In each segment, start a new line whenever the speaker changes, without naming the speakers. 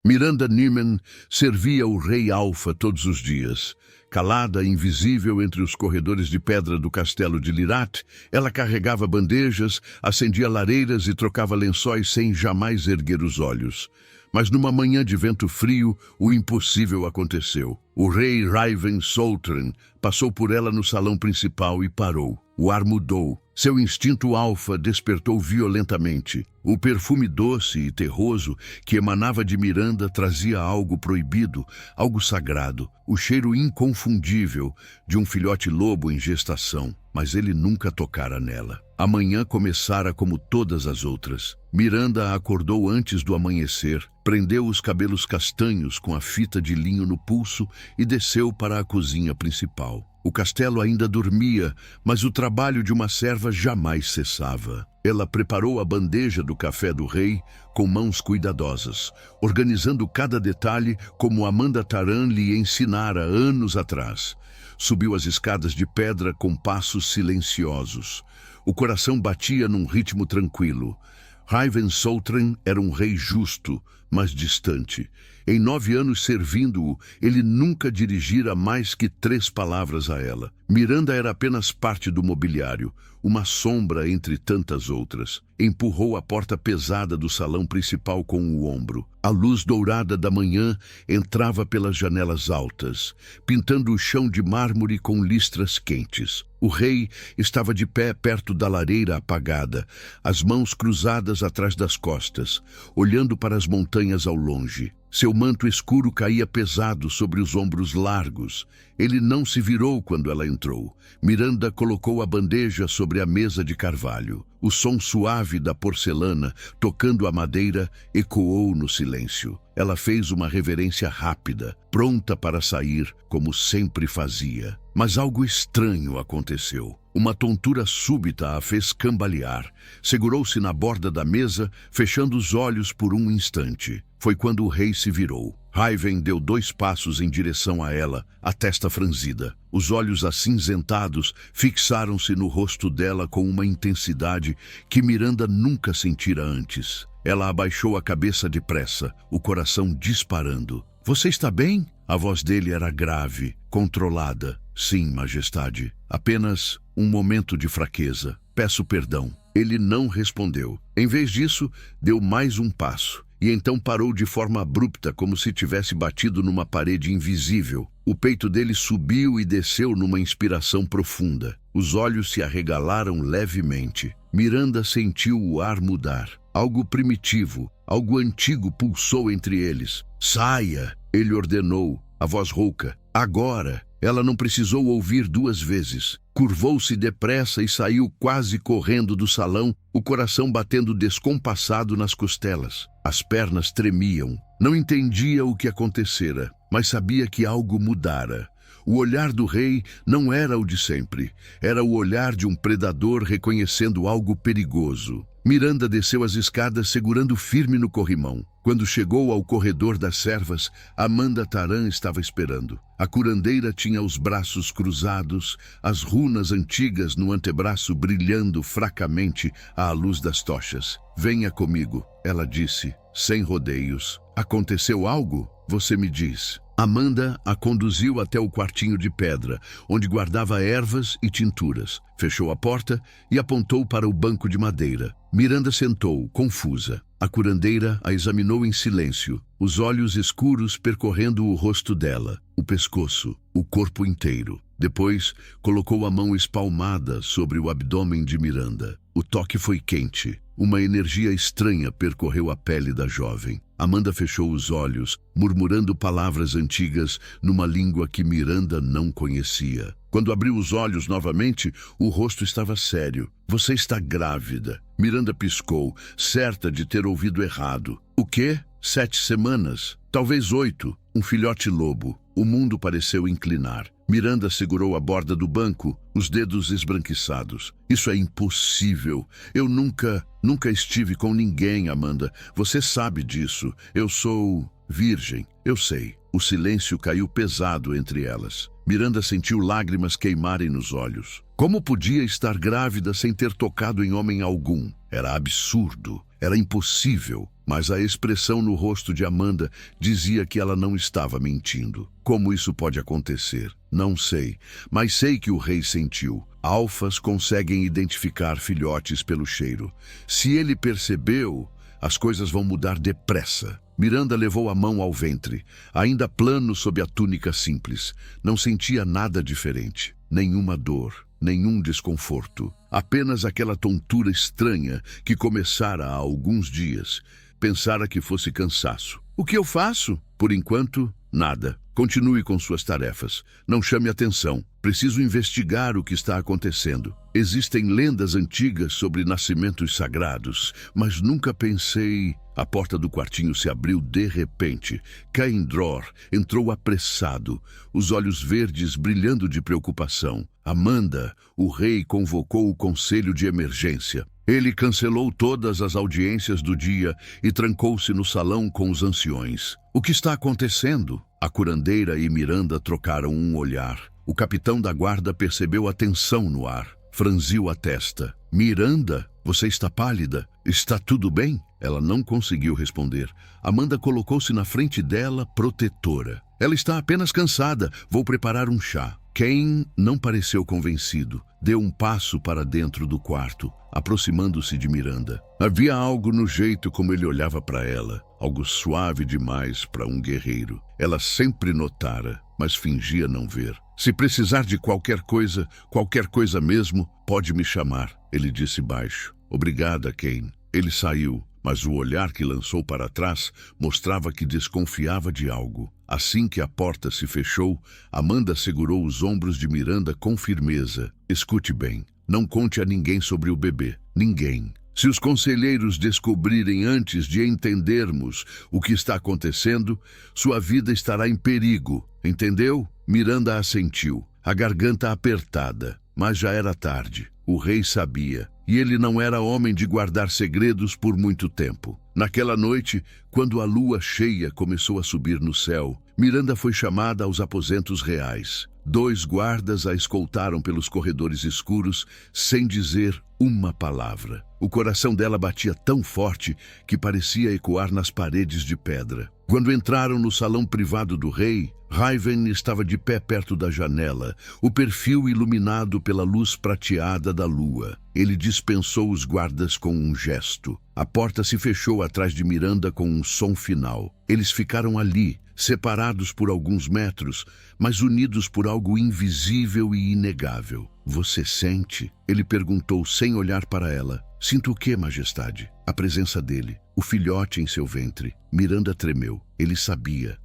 Miranda Niemann servia o rei Alfa todos os dias. Calada e invisível entre os corredores de pedra do castelo de Lirat, ela carregava bandejas, acendia lareiras e trocava lençóis sem jamais erguer os olhos. Mas numa manhã de vento frio, o impossível aconteceu. O rei Raven Soltren passou por ela no salão principal e parou. O ar mudou. Seu instinto alfa despertou violentamente. O perfume doce e terroso que emanava de Miranda trazia algo proibido, algo sagrado, o cheiro inconfundível de um filhote lobo em gestação. Mas ele nunca tocara nela. A manhã começara como todas as outras. Miranda acordou antes do amanhecer, prendeu os cabelos castanhos com a fita de linho no pulso e desceu para a cozinha principal. O castelo ainda dormia, mas o trabalho de uma serva jamais cessava. Ela preparou a bandeja do café do rei com mãos cuidadosas, organizando cada detalhe como Amanda Taran lhe ensinara anos atrás. Subiu as escadas de pedra com passos silenciosos. O coração batia num ritmo tranquilo. Raven Soltren era um rei justo, mas distante. Em 9 anos servindo-o, ele nunca dirigira mais que 3 palavras a ela. Miranda era apenas parte do mobiliário, uma sombra entre tantas outras. Empurrou a porta pesada do salão principal com o ombro. A luz dourada da manhã entrava pelas janelas altas, pintando o chão de mármore com listras quentes. O rei estava de pé perto da lareira apagada, as mãos cruzadas atrás das costas, olhando para as montanhas ao longe. Seu manto escuro caía pesado sobre os ombros largos. Ele não se virou quando ela entrou. Miranda colocou a bandeja sobre a mesa de carvalho. O som suave da porcelana, tocando a madeira, ecoou no silêncio. Ela fez uma reverência rápida, pronta para sair, como sempre fazia. Mas algo estranho aconteceu. Uma tontura súbita a fez cambalear. Segurou-se na borda da mesa, fechando os olhos por um instante. Foi quando o rei se virou. Raven deu 2 passos em direção a ela, a testa franzida. Os olhos acinzentados fixaram-se no rosto dela com uma intensidade que Miranda nunca sentira antes. Ela abaixou a cabeça depressa, o coração disparando. "Você está bem?" A voz dele era grave, controlada. "Sim, majestade. Apenas um momento de fraqueza. Peço perdão." Ele não respondeu. Em vez disso, deu mais um passo. E então parou de forma abrupta, como se tivesse batido numa parede invisível. O peito dele subiu e desceu numa inspiração profunda. Os olhos se arregalaram levemente. Miranda sentiu o ar mudar. Algo primitivo, algo antigo pulsou entre eles. "Saia!" ele ordenou, a voz rouca. "Agora!" Ela não precisou ouvir 2 vezes. Curvou-se depressa e saiu quase correndo do salão, o coração batendo descompassado nas costelas. As pernas tremiam. Não entendia o que acontecera, mas sabia que algo mudara. O olhar do rei não era o de sempre. Era o olhar de um predador reconhecendo algo perigoso. Miranda desceu as escadas segurando firme no corrimão. Quando chegou ao corredor das servas, Amanda Taran estava esperando. A curandeira tinha os braços cruzados, as runas antigas no antebraço brilhando fracamente à luz das tochas. "Venha comigo", ela disse, sem rodeios. "Aconteceu algo? Você me diz." Amanda a conduziu até o quartinho de pedra, onde guardava ervas e tinturas. Fechou a porta e apontou para o banco de madeira. Miranda sentou, confusa. A curandeira a examinou em silêncio, os olhos escuros percorrendo o rosto dela, o pescoço, o corpo inteiro. Depois, colocou a mão espalmada sobre o abdômen de Miranda. O toque foi quente. Uma energia estranha percorreu a pele da jovem. Amanda fechou os olhos, murmurando palavras antigas numa língua que Miranda não conhecia. Quando abriu os olhos novamente, o rosto estava sério. "Você está grávida." Miranda piscou, certa de ter ouvido errado. "O quê? 7 semanas? Talvez 8. Um filhote lobo." O mundo pareceu inclinar. Miranda segurou a borda do banco, os dedos esbranquiçados. "Isso é impossível. Eu nunca estive com ninguém, Amanda. Você sabe disso. Eu sou virgem. Eu sei." O silêncio caiu pesado entre elas. Miranda sentiu lágrimas queimarem nos olhos. Como podia estar grávida sem ter tocado em homem algum? Era absurdo. Era impossível. mas a expressão no rosto de Amanda dizia que ela não estava mentindo. Como isso pode acontecer? Não sei, mas sei que o rei sentiu. Alfas conseguem identificar filhotes pelo cheiro. Se ele percebeu, as coisas vão mudar depressa. Miranda levou a mão ao ventre, ainda plano sob a túnica simples. Não sentia nada diferente, nenhuma dor, nenhum desconforto. Apenas aquela tontura estranha que começara há alguns dias. Pensara que fosse cansaço. O que eu faço? Por enquanto, nada. Continue com suas tarefas. Não chame atenção. Preciso investigar o que está acontecendo. Existem lendas antigas sobre nascimentos sagrados, mas nunca pensei... A porta do quartinho se abriu de repente. Cain Dror entrou apressado, os olhos verdes brilhando de preocupação. Amanda, o rei convocou o conselho de emergência. Ele cancelou todas as audiências do dia e trancou-se no salão com os anciões. O que está acontecendo? A curandeira e Miranda trocaram um olhar. O capitão da guarda percebeu a tensão no ar. Franziu a testa. Miranda, você está pálida. Está tudo bem? Ela não conseguiu responder. Amanda colocou-se na frente dela, protetora. Ela está apenas cansada. Vou preparar um chá. Cain não pareceu convencido. Deu um passo para dentro do quarto, aproximando-se de Miranda. Havia algo no jeito como ele olhava para ela, algo suave demais para um guerreiro. Ela sempre notara, mas fingia não ver. Se precisar de qualquer coisa mesmo, pode me chamar, ele disse baixo. Obrigada, Cain. Ele saiu, mas o olhar que lançou para trás mostrava que desconfiava de algo. Assim que a porta se fechou, Amanda segurou os ombros de Miranda com firmeza. Escute bem, não conte a ninguém sobre o bebê. Ninguém. Se os conselheiros descobrirem antes de entendermos o que está acontecendo, sua vida estará em perigo. Entendeu? Miranda assentiu, a garganta apertada, mas já era tarde. O rei sabia, e ele não era homem de guardar segredos por muito tempo. Naquela noite, quando a lua cheia começou a subir no céu, Miranda foi chamada aos aposentos reais. 2 guardas a escoltaram pelos corredores escuros, sem dizer uma palavra. O coração dela batia tão forte que parecia ecoar nas paredes de pedra. Quando entraram no salão privado do rei, Raven estava de pé perto da janela, o perfil iluminado pela luz prateada da lua. Ele dispensou os guardas com um gesto. A porta se fechou atrás de Miranda com um som final. Eles ficaram ali, separados por alguns metros, mas unidos por algo invisível e inegável. Você sente? Ele perguntou sem olhar para ela. Sinto o quê, majestade? A presença dele, o filhote em seu ventre. Miranda tremeu. Ele sabia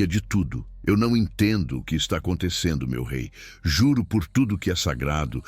de tudo. Eu não entendo o que está acontecendo, meu rei. Juro por tudo que é sagrado.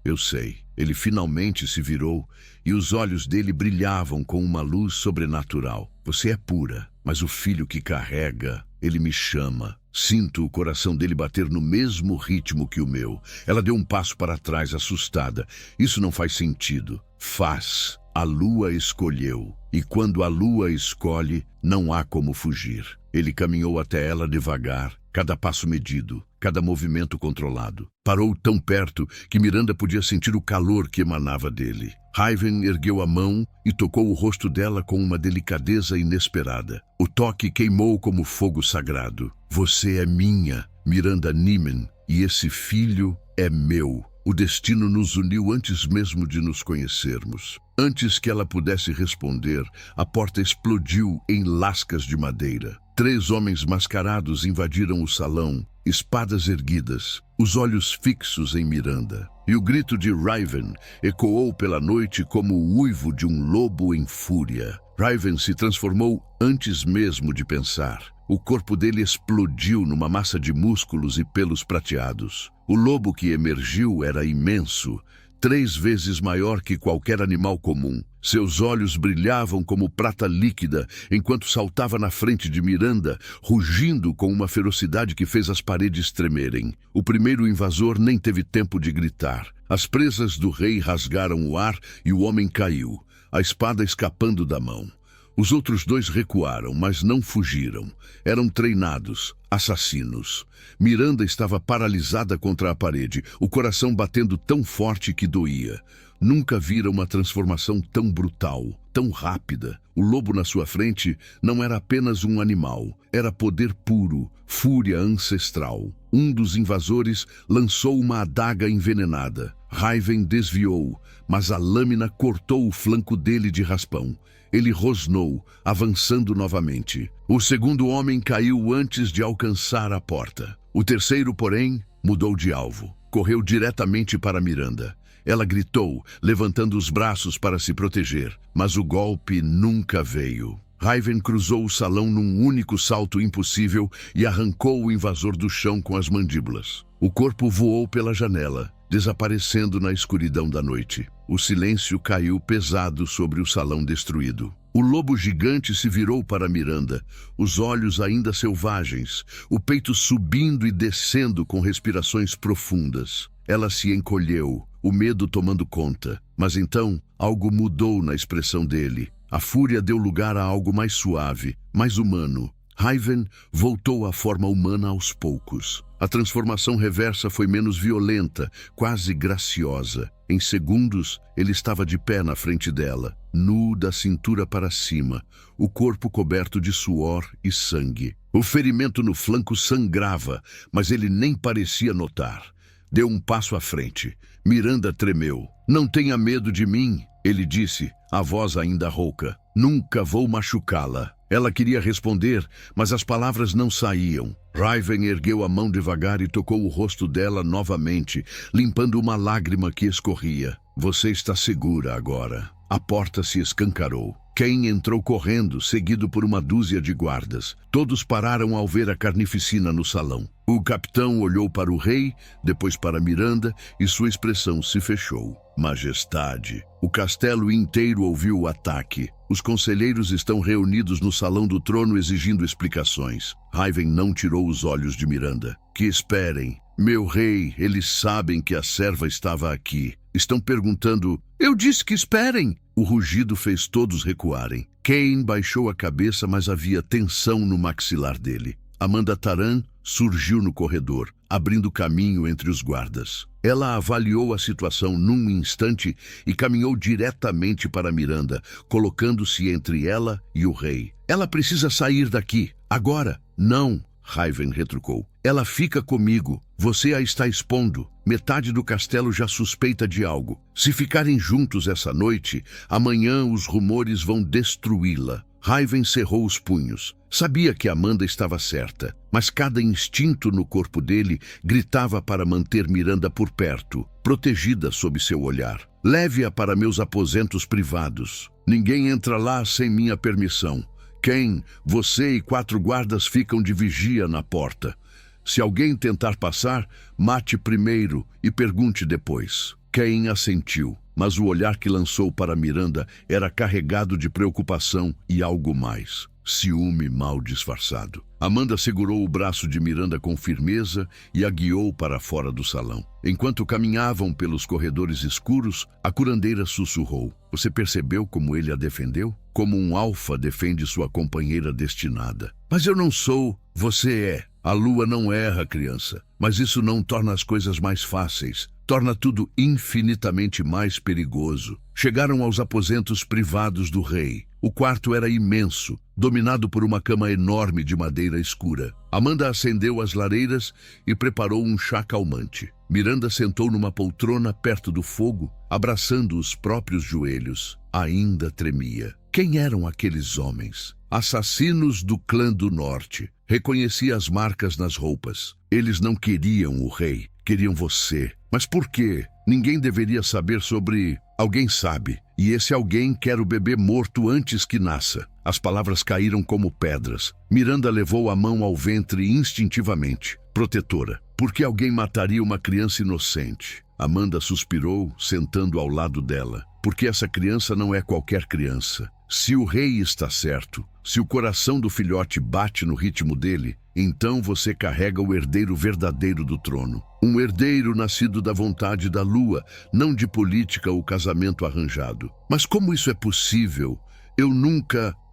Eu sei. Ele finalmente se virou e os olhos dele brilhavam com uma luz sobrenatural. Você é pura, mas o filho que carrega, ele me chama. Sinto o coração dele bater no mesmo ritmo que o meu. Ela deu um passo para trás, assustada. Isso não faz sentido. Faz. A lua escolheu. E quando a lua escolhe, não há como fugir. Ele caminhou até ela devagar, cada passo medido, cada movimento controlado. Parou tão perto que Miranda podia sentir o calor que emanava dele. Raven ergueu a mão e tocou o rosto dela com uma delicadeza inesperada. O toque queimou como fogo sagrado. Você é minha, Miranda Niemann, e esse filho é meu. O destino nos uniu antes mesmo de nos conhecermos. Antes que ela pudesse responder, a porta explodiu em lascas de madeira. 3 homens mascarados invadiram o salão, espadas erguidas, os olhos fixos em Miranda. E o grito de Raven ecoou pela noite como o uivo de um lobo em fúria. Raven se transformou antes mesmo de pensar. O corpo dele explodiu numa massa de músculos e pelos prateados. O lobo que emergiu era imenso, 3 vezes maior que qualquer animal comum. Seus olhos brilhavam como prata líquida enquanto saltava na frente de Miranda, rugindo com uma ferocidade que fez as paredes tremerem. O primeiro invasor nem teve tempo de gritar. As presas do rei rasgaram o ar e o homem caiu, a espada escapando da mão. Os outros 2 recuaram, mas não fugiram. Eram treinados, assassinos. Miranda estava paralisada contra a parede, o coração batendo tão forte que doía. Nunca vira uma transformação tão brutal, tão rápida. O lobo na sua frente não era apenas um animal, era poder puro, fúria ancestral. Um dos invasores lançou uma adaga envenenada. Raven desviou, mas a lâmina cortou o flanco dele de raspão. Ele rosnou, avançando novamente. O segundo homem caiu antes de alcançar a porta. O terceiro, porém, mudou de alvo. Correu diretamente para Miranda. Ela gritou, levantando os braços para se proteger, mas o golpe nunca veio. Raven cruzou o salão num único salto impossível e arrancou o invasor do chão com as mandíbulas. O corpo voou pela janela, desaparecendo na escuridão da noite. O silêncio caiu pesado sobre o salão destruído. O lobo gigante se virou para Miranda, os olhos ainda selvagens, o peito subindo e descendo com respirações profundas. Ela se encolheu, o medo tomando conta, mas então algo mudou na expressão dele. A fúria deu lugar a algo mais suave, mais humano. Raven voltou à forma humana aos poucos. A transformação reversa foi menos violenta, quase graciosa. Em segundos, ele estava de pé na frente dela, nu da cintura para cima, o corpo coberto de suor e sangue. O ferimento no flanco sangrava, mas ele nem parecia notar. Deu um passo à frente. Miranda tremeu. "Não tenha medo de mim", ele disse, a voz ainda rouca. "Nunca vou machucá-la." Ela queria responder, mas as palavras não saíam. Raven ergueu a mão devagar e tocou o rosto dela novamente, limpando uma lágrima que escorria. "Você está segura agora." A porta se escancarou. Cain entrou correndo, seguido por uma dúzia de guardas. Todos pararam ao ver a carnificina no salão. O capitão olhou para o rei, depois para Miranda, e sua expressão se fechou. "Majestade." O castelo inteiro ouviu o ataque. Os conselheiros estão reunidos no salão do trono exigindo explicações. Raven não tirou os olhos de Miranda. "Que esperem. Meu rei, eles sabem que a serva estava aqui. Estão perguntando." "Eu disse que esperem." O rugido fez todos recuarem. Cain baixou a cabeça, mas havia tensão no maxilar dele. Amanda Taran surgiu no corredor, abrindo caminho entre os guardas. Ela avaliou a situação num instante e caminhou diretamente para Miranda, colocando-se entre ela e o rei. "Ela precisa sair daqui, agora." "Não." Raven retrucou. "Ela fica comigo. Você a está expondo. Metade do castelo já suspeita de algo. Se ficarem juntos essa noite, amanhã os rumores vão destruí-la." Raven cerrou os punhos. Sabia que Amanda estava certa, mas cada instinto no corpo dele gritava para manter Miranda por perto, protegida sob seu olhar. "Leve-a para meus aposentos privados. Ninguém entra lá sem minha permissão. Cain, você e 4 guardas ficam de vigia na porta. Se alguém tentar passar, mate primeiro e pergunte depois." Cain assentiu, mas o olhar que lançou para Miranda era carregado de preocupação e algo mais. Ciúme mal disfarçado. Amanda segurou o braço de Miranda com firmeza e a guiou para fora do salão. Enquanto caminhavam pelos corredores escuros, a curandeira sussurrou. "Você percebeu como ele a defendeu? Como um alfa defende sua companheira destinada." "Mas eu não sou." "Você é. A lua não erra, criança. Mas isso não torna as coisas mais fáceis. Torna tudo infinitamente mais perigoso." Chegaram aos aposentos privados do rei. O quarto era imenso, dominado por uma cama enorme de madeira escura. Amanda acendeu as lareiras e preparou um chá calmante. Miranda sentou numa poltrona perto do fogo, abraçando os próprios joelhos. Ainda tremia. Quem eram aqueles homens? Assassinos do clã do norte. Reconhecia as marcas nas roupas. Eles não queriam o rei, queriam você. Mas por quê? Ninguém deveria saber sobre... Alguém sabe, e esse alguém quer o bebê morto antes que nasça. As palavras caíram como pedras. Miranda levou a mão ao ventre instintivamente, protetora. Por que alguém mataria uma criança inocente? Amanda suspirou, sentando ao lado dela. Porque essa criança não é qualquer criança. Se o rei está certo, se o coração do filhote bate no ritmo dele, então você carrega o herdeiro verdadeiro do trono. Um herdeiro nascido da vontade da lua, não de política ou casamento arranjado. Mas como isso é possível?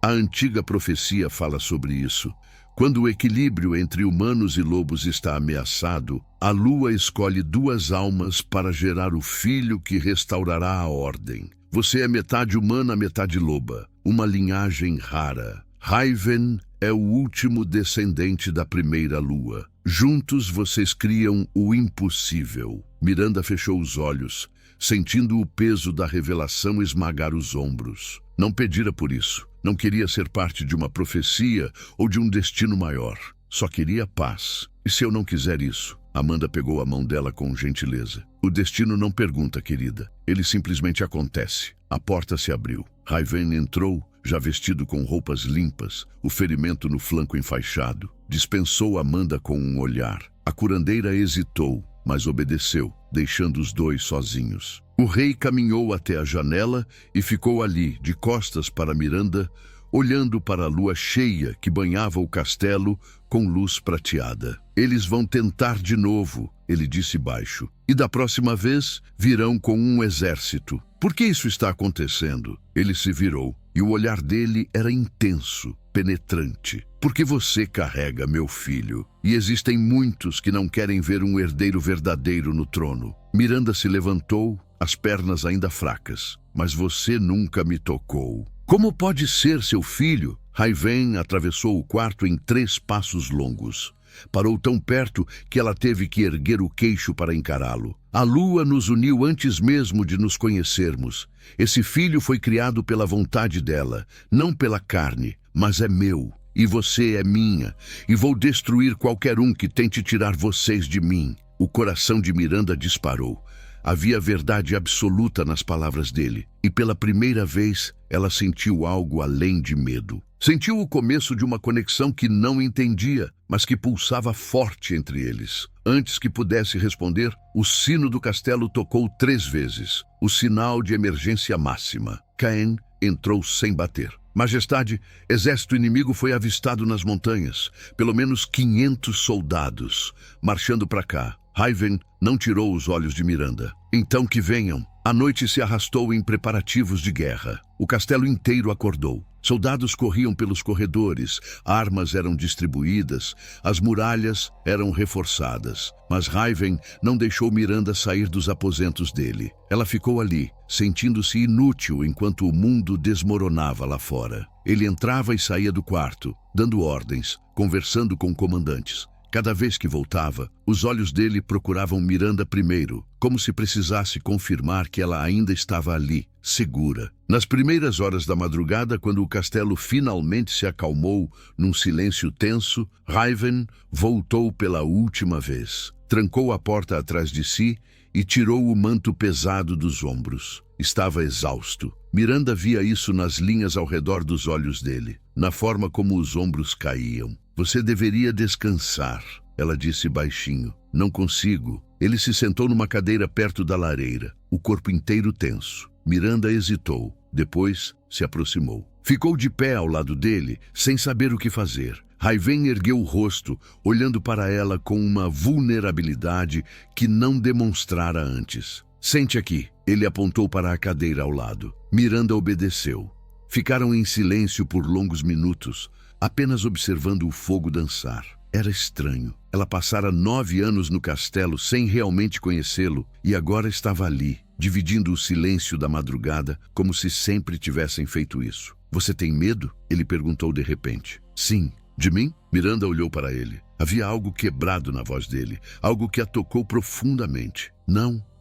A antiga profecia fala sobre isso. Quando o equilíbrio entre humanos e lobos está ameaçado, a lua escolhe 2 almas para gerar o filho que restaurará a ordem. Você é metade humana, metade loba. Uma linhagem rara. Raven é o último descendente da primeira lua. Juntos vocês criam o impossível. Miranda fechou os olhos, sentindo o peso da revelação esmagar os ombros. Não pedira por isso. Não queria ser parte de uma profecia ou de um destino maior. Só queria paz. E se eu não quiser isso? Amanda pegou a mão dela com gentileza. O destino não pergunta, querida. Ele simplesmente acontece. A porta se abriu. Raven entrou, já vestido com roupas limpas, o ferimento no flanco enfaixado. Dispensou Amanda com um olhar. A curandeira hesitou, mas obedeceu, deixando os dois sozinhos. O rei caminhou até a janela e ficou ali, de costas para Miranda, olhando para a lua cheia que banhava o castelo com luz prateada. Eles vão tentar de novo, ele disse baixo. E da próxima vez virão com um exército. Por que isso está acontecendo? Ele se virou e o olhar dele era intenso, penetrante. Porque você carrega meu filho. E existem muitos que não querem ver um herdeiro verdadeiro no trono. Miranda se levantou, as pernas ainda fracas. Mas você nunca me tocou. Como pode ser seu filho? Raven atravessou o quarto em 3 passos longos. Parou tão perto que ela teve que erguer o queixo para encará-lo. A lua nos uniu antes mesmo de nos conhecermos. Esse filho foi criado pela vontade dela, não pela carne, mas é meu. E você é minha. E vou destruir qualquer um que tente tirar vocês de mim. O coração de Miranda disparou. Havia verdade absoluta nas palavras dele, e pela primeira vez ela sentiu algo além de medo. Sentiu o começo de uma conexão que não entendia, mas que pulsava forte entre eles. Antes que pudesse responder, o sino do castelo tocou 3 vezes, o sinal de emergência máxima. Caen entrou sem bater. Majestade, exército inimigo foi avistado nas montanhas. Pelo menos 500 soldados, marchando para cá. Raven não tirou os olhos de Miranda. Então que venham. A noite se arrastou em preparativos de guerra. O castelo inteiro acordou. Soldados corriam pelos corredores, armas eram distribuídas, as muralhas eram reforçadas. Mas Raven não deixou Miranda sair dos aposentos dele. Ela ficou ali, sentindo-se inútil enquanto o mundo desmoronava lá fora. Ele entrava e saía do quarto, dando ordens, conversando com comandantes. Cada vez que voltava, os olhos dele procuravam Miranda primeiro, como se precisasse confirmar que ela ainda estava ali, segura. Nas primeiras horas da madrugada, quando o castelo finalmente se acalmou num silêncio tenso, Raven voltou pela última vez. Trancou a porta atrás de si e tirou o manto pesado dos ombros. Estava exausto. Miranda via isso nas linhas ao redor dos olhos dele, na forma como os ombros caíam. Você deveria descansar, ela disse baixinho. Não consigo. Ele se sentou numa cadeira perto da lareira, o corpo inteiro tenso. Miranda hesitou, depois se aproximou. Ficou de pé ao lado dele, sem saber o que fazer. Raven ergueu o rosto, olhando para ela com uma vulnerabilidade que não demonstrara antes. Sente aqui. Ele apontou para a cadeira ao lado. Miranda obedeceu. Ficaram em silêncio por longos minutos, apenas observando o fogo dançar. Era estranho. Ela passara 9 anos no castelo sem realmente conhecê-lo e agora estava ali, dividindo o silêncio da madrugada como se sempre tivessem feito isso. Você tem medo? Ele perguntou de repente. Sim. De mim? Miranda olhou para ele. Havia algo quebrado na voz dele, algo que a tocou profundamente.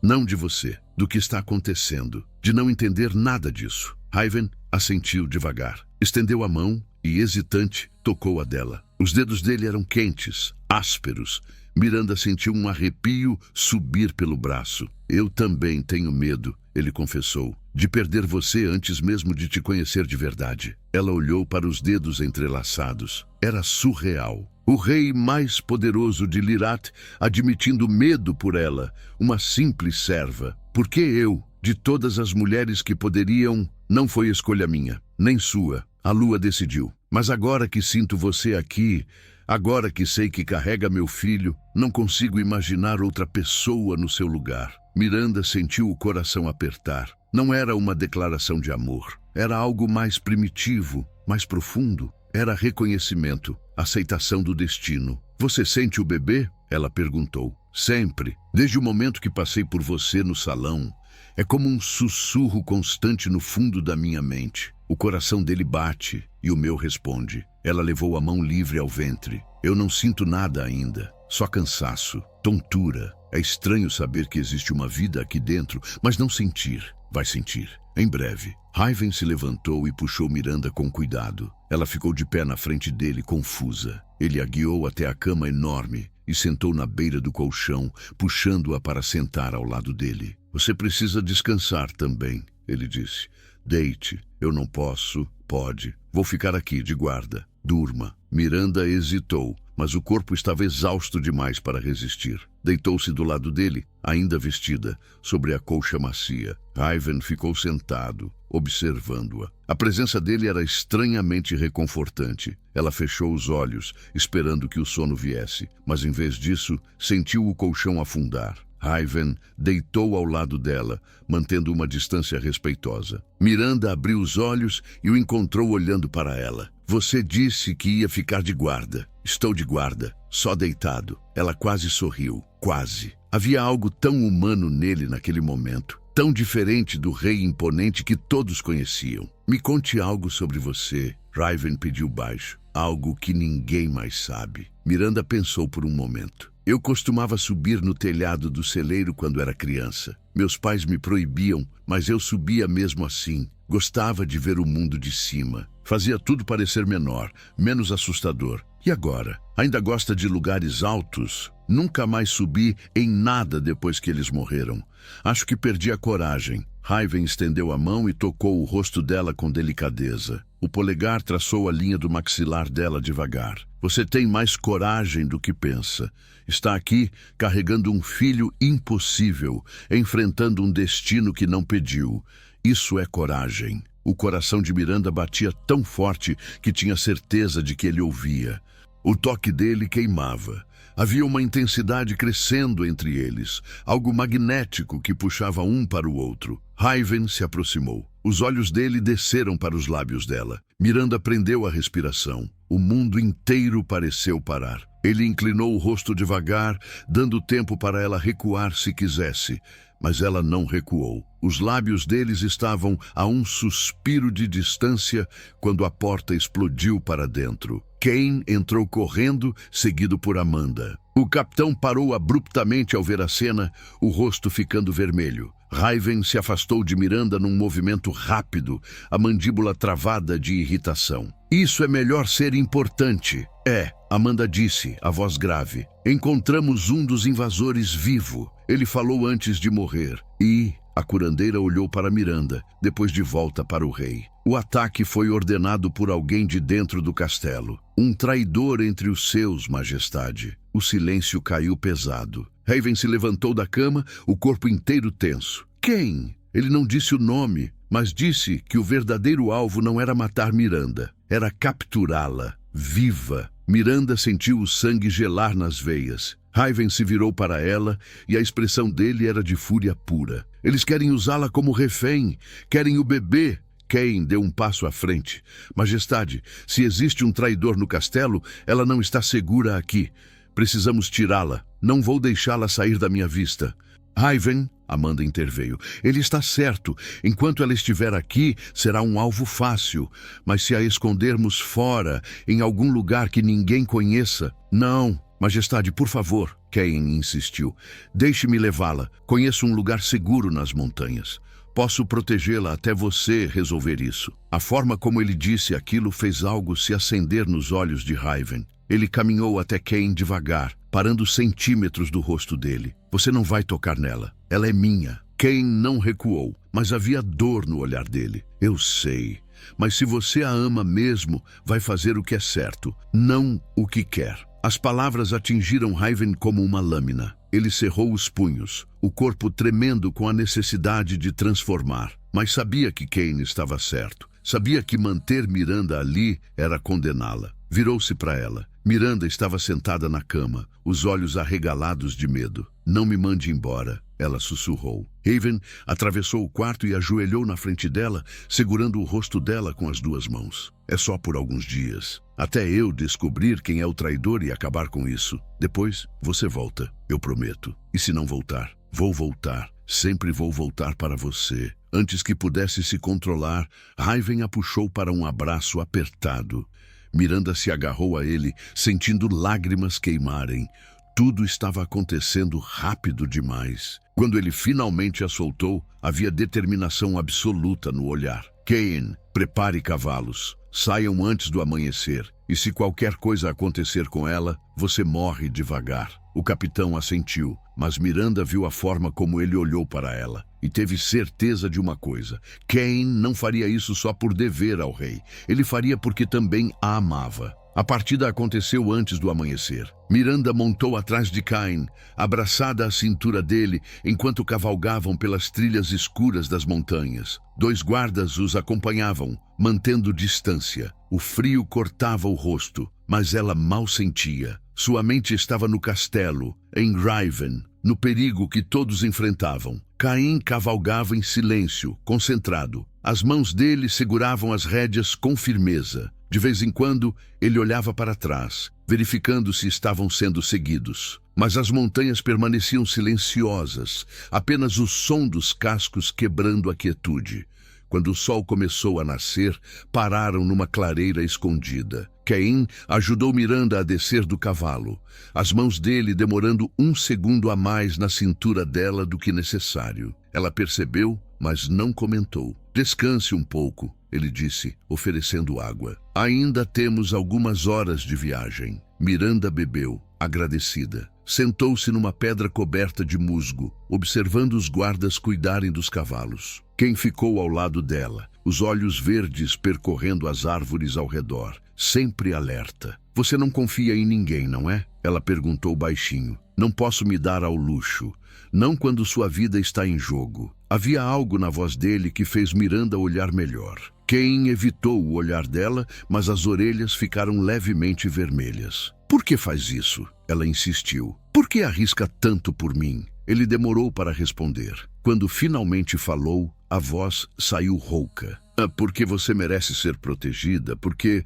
Não de você, do que está acontecendo, de não entender nada disso. Raven assentiu devagar, estendeu a mão e, hesitante, tocou a dela. Os dedos dele eram quentes, ásperos. Miranda sentiu um arrepio subir pelo braço. Eu também tenho medo, ele confessou, de perder você antes mesmo de te conhecer de verdade. Ela olhou para os dedos entrelaçados. Era surreal. O rei mais poderoso de Lirat admitindo medo por ela, uma simples serva. Por que eu, de todas as mulheres que poderiam, não foi escolha minha, nem sua. A lua decidiu. Mas agora que sinto você aqui, agora que sei que carrega meu filho, não consigo imaginar outra pessoa no seu lugar. Miranda sentiu o coração apertar. Não era uma declaração de amor. Era algo mais primitivo, mais profundo. Era reconhecimento, aceitação do destino. Você sente o bebê? Ela perguntou. Sempre. Desde o momento que passei por você no salão, É como um sussurro constante no fundo da minha mente. O coração dele bate e o meu responde. Ela levou a mão livre ao ventre. Eu não sinto nada ainda, só cansaço, tontura. É estranho saber que existe uma vida aqui dentro, mas não sentir. Vai sentir. Em breve. Raven se levantou e puxou Miranda com cuidado. Ela ficou de pé na frente dele, confusa. Ele a guiou até a cama enorme e sentou na beira do colchão, puxando-a para sentar ao lado dele. Você precisa descansar também, ele disse. Deite. Eu não posso. Pode. Vou ficar aqui de guarda. Durma. Miranda hesitou, mas o corpo estava exausto demais para resistir. Deitou-se do lado dele, ainda vestida, sobre a colcha macia. Raven ficou sentado, observando-a. A presença dele era estranhamente reconfortante. Ela fechou os olhos, esperando que o sono viesse, mas em vez disso, sentiu o colchão afundar. Raven deitou ao lado dela, mantendo uma distância respeitosa. Miranda abriu os olhos e o encontrou olhando para ela. Você disse que ia ficar de guarda. Estou de guarda, só deitado. Ela quase sorriu. Quase. Havia algo tão humano nele naquele momento, tão diferente do rei imponente que todos conheciam. Me conte algo sobre você, Raven pediu baixo. Algo que ninguém mais sabe. Miranda pensou por um momento. Eu costumava subir no telhado do celeiro quando era criança. Meus pais me proibiam, mas eu subia mesmo assim. Gostava de ver o mundo de cima. Fazia tudo parecer menor, menos assustador. E agora? Ainda gosta de lugares altos? Nunca mais subi em nada depois que eles morreram. Acho que perdi a coragem. Raven estendeu a mão e tocou o rosto dela com delicadeza. O polegar traçou a linha do maxilar dela devagar. Você tem mais coragem do que pensa. Está aqui carregando um filho impossível, enfrentando um destino que não pediu. Isso é coragem. O coração de Miranda batia tão forte que tinha certeza de que ele ouvia. O toque dele queimava. Havia uma intensidade crescendo entre eles, algo magnético que puxava um para o outro. Raven se aproximou. Os olhos dele desceram para os lábios dela. Miranda prendeu a respiração. O mundo inteiro pareceu parar. Ele inclinou o rosto devagar, dando tempo para ela recuar se quisesse. Mas ela não recuou. Os lábios deles estavam a um suspiro de distância quando a porta explodiu para dentro. Kane entrou correndo, seguido por Amanda. O capitão parou abruptamente ao ver a cena, o rosto ficando vermelho. Raven se afastou de Miranda num movimento rápido, a mandíbula travada de irritação. Isso é melhor ser importante. É, Amanda disse, a voz grave. Encontramos um dos invasores vivo. Ele falou antes de morrer. E a curandeira olhou para Miranda, depois de volta para o rei. O ataque foi ordenado por alguém de dentro do castelo. Um traidor entre os seus, majestade. O silêncio caiu pesado. Raven se levantou da cama, o corpo inteiro tenso. Quem? Ele não disse o nome, mas disse que o verdadeiro alvo não era matar Miranda. Era capturá-la, viva. Miranda sentiu o sangue gelar nas veias. Raven se virou para ela e a expressão dele era de fúria pura. Eles querem usá-la como refém, querem o bebê. Kane deu um passo à frente. Majestade, se existe um traidor no castelo, ela não está segura aqui. Precisamos tirá-la. Não vou deixá-la sair da minha vista. Raven, Amanda interveio. Ele está certo. Enquanto ela estiver aqui, será um alvo fácil. Mas se a escondermos fora, em algum lugar que ninguém conheça... Não, majestade, por favor, Kane insistiu. Deixe-me levá-la. Conheço um lugar seguro nas montanhas. Posso protegê-la até você resolver isso. A forma como ele disse aquilo fez algo se acender nos olhos de Raven. Ele caminhou até Kane devagar, parando centímetros do rosto dele. Você não vai tocar nela. Ela é minha. Kane não recuou, mas havia dor no olhar dele. Eu sei, mas se você a ama mesmo, vai fazer o que é certo, não o que quer. As palavras atingiram Raven como uma lâmina. Ele cerrou os punhos, o corpo tremendo com a necessidade de transformar. Mas sabia que Kane estava certo. Sabia que manter Miranda ali era condená-la. Virou-se para ela. Miranda estava sentada na cama, os olhos arregalados de medo. Não me mande embora, ela sussurrou. Raven atravessou o quarto e ajoelhou na frente dela, segurando o rosto dela com as duas mãos. É só por alguns dias. Até eu descobrir quem é o traidor e acabar com isso. Depois, você volta, eu prometo. E se não voltar? Vou voltar. Sempre vou voltar para você. Antes que pudesse se controlar, Raven a puxou para um abraço apertado. Miranda se agarrou a ele, sentindo lágrimas queimarem. Tudo estava acontecendo rápido demais. Quando ele finalmente a soltou, havia determinação absoluta no olhar. Cain, prepare cavalos. Saiam antes do amanhecer. E se qualquer coisa acontecer com ela, você morre devagar. O capitão assentiu, mas Miranda viu a forma como ele olhou para ela e teve certeza de uma coisa. Cain não faria isso só por dever ao rei. Ele faria porque também a amava. A partida aconteceu antes do amanhecer. Miranda montou atrás de Cain, abraçada à cintura dele, enquanto cavalgavam pelas trilhas escuras das montanhas. 2 guardas os acompanhavam, mantendo distância. O frio cortava o rosto, mas ela mal sentia. Sua mente estava no castelo, em Raven, no perigo que todos enfrentavam. Cain cavalgava em silêncio, concentrado. As mãos dele seguravam as rédeas com firmeza. De vez em quando, ele olhava para trás, verificando se estavam sendo seguidos. Mas as montanhas permaneciam silenciosas, apenas o som dos cascos quebrando a quietude. Quando o sol começou a nascer, pararam numa clareira escondida. Cain ajudou Miranda a descer do cavalo, as mãos dele demorando 1 segundo a mais na cintura dela do que necessário. Ela percebeu, mas não comentou. Descanse um pouco, ele disse, oferecendo água. Ainda temos algumas horas de viagem. Miranda bebeu, agradecida. Sentou-se numa pedra coberta de musgo, observando os guardas cuidarem dos cavalos. Quem ficou ao lado dela, os olhos verdes percorrendo as árvores ao redor, sempre alerta. Você não confia em ninguém, não é? Ela perguntou baixinho. Não posso me dar ao luxo. Não quando sua vida está em jogo. Havia algo na voz dele que fez Miranda olhar melhor. Cain evitou o olhar dela, mas as orelhas ficaram levemente vermelhas. Por que faz isso? Ela insistiu. Por que arrisca tanto por mim? Ele demorou para responder. Quando finalmente falou, a voz saiu rouca. Porque você merece ser protegida, porque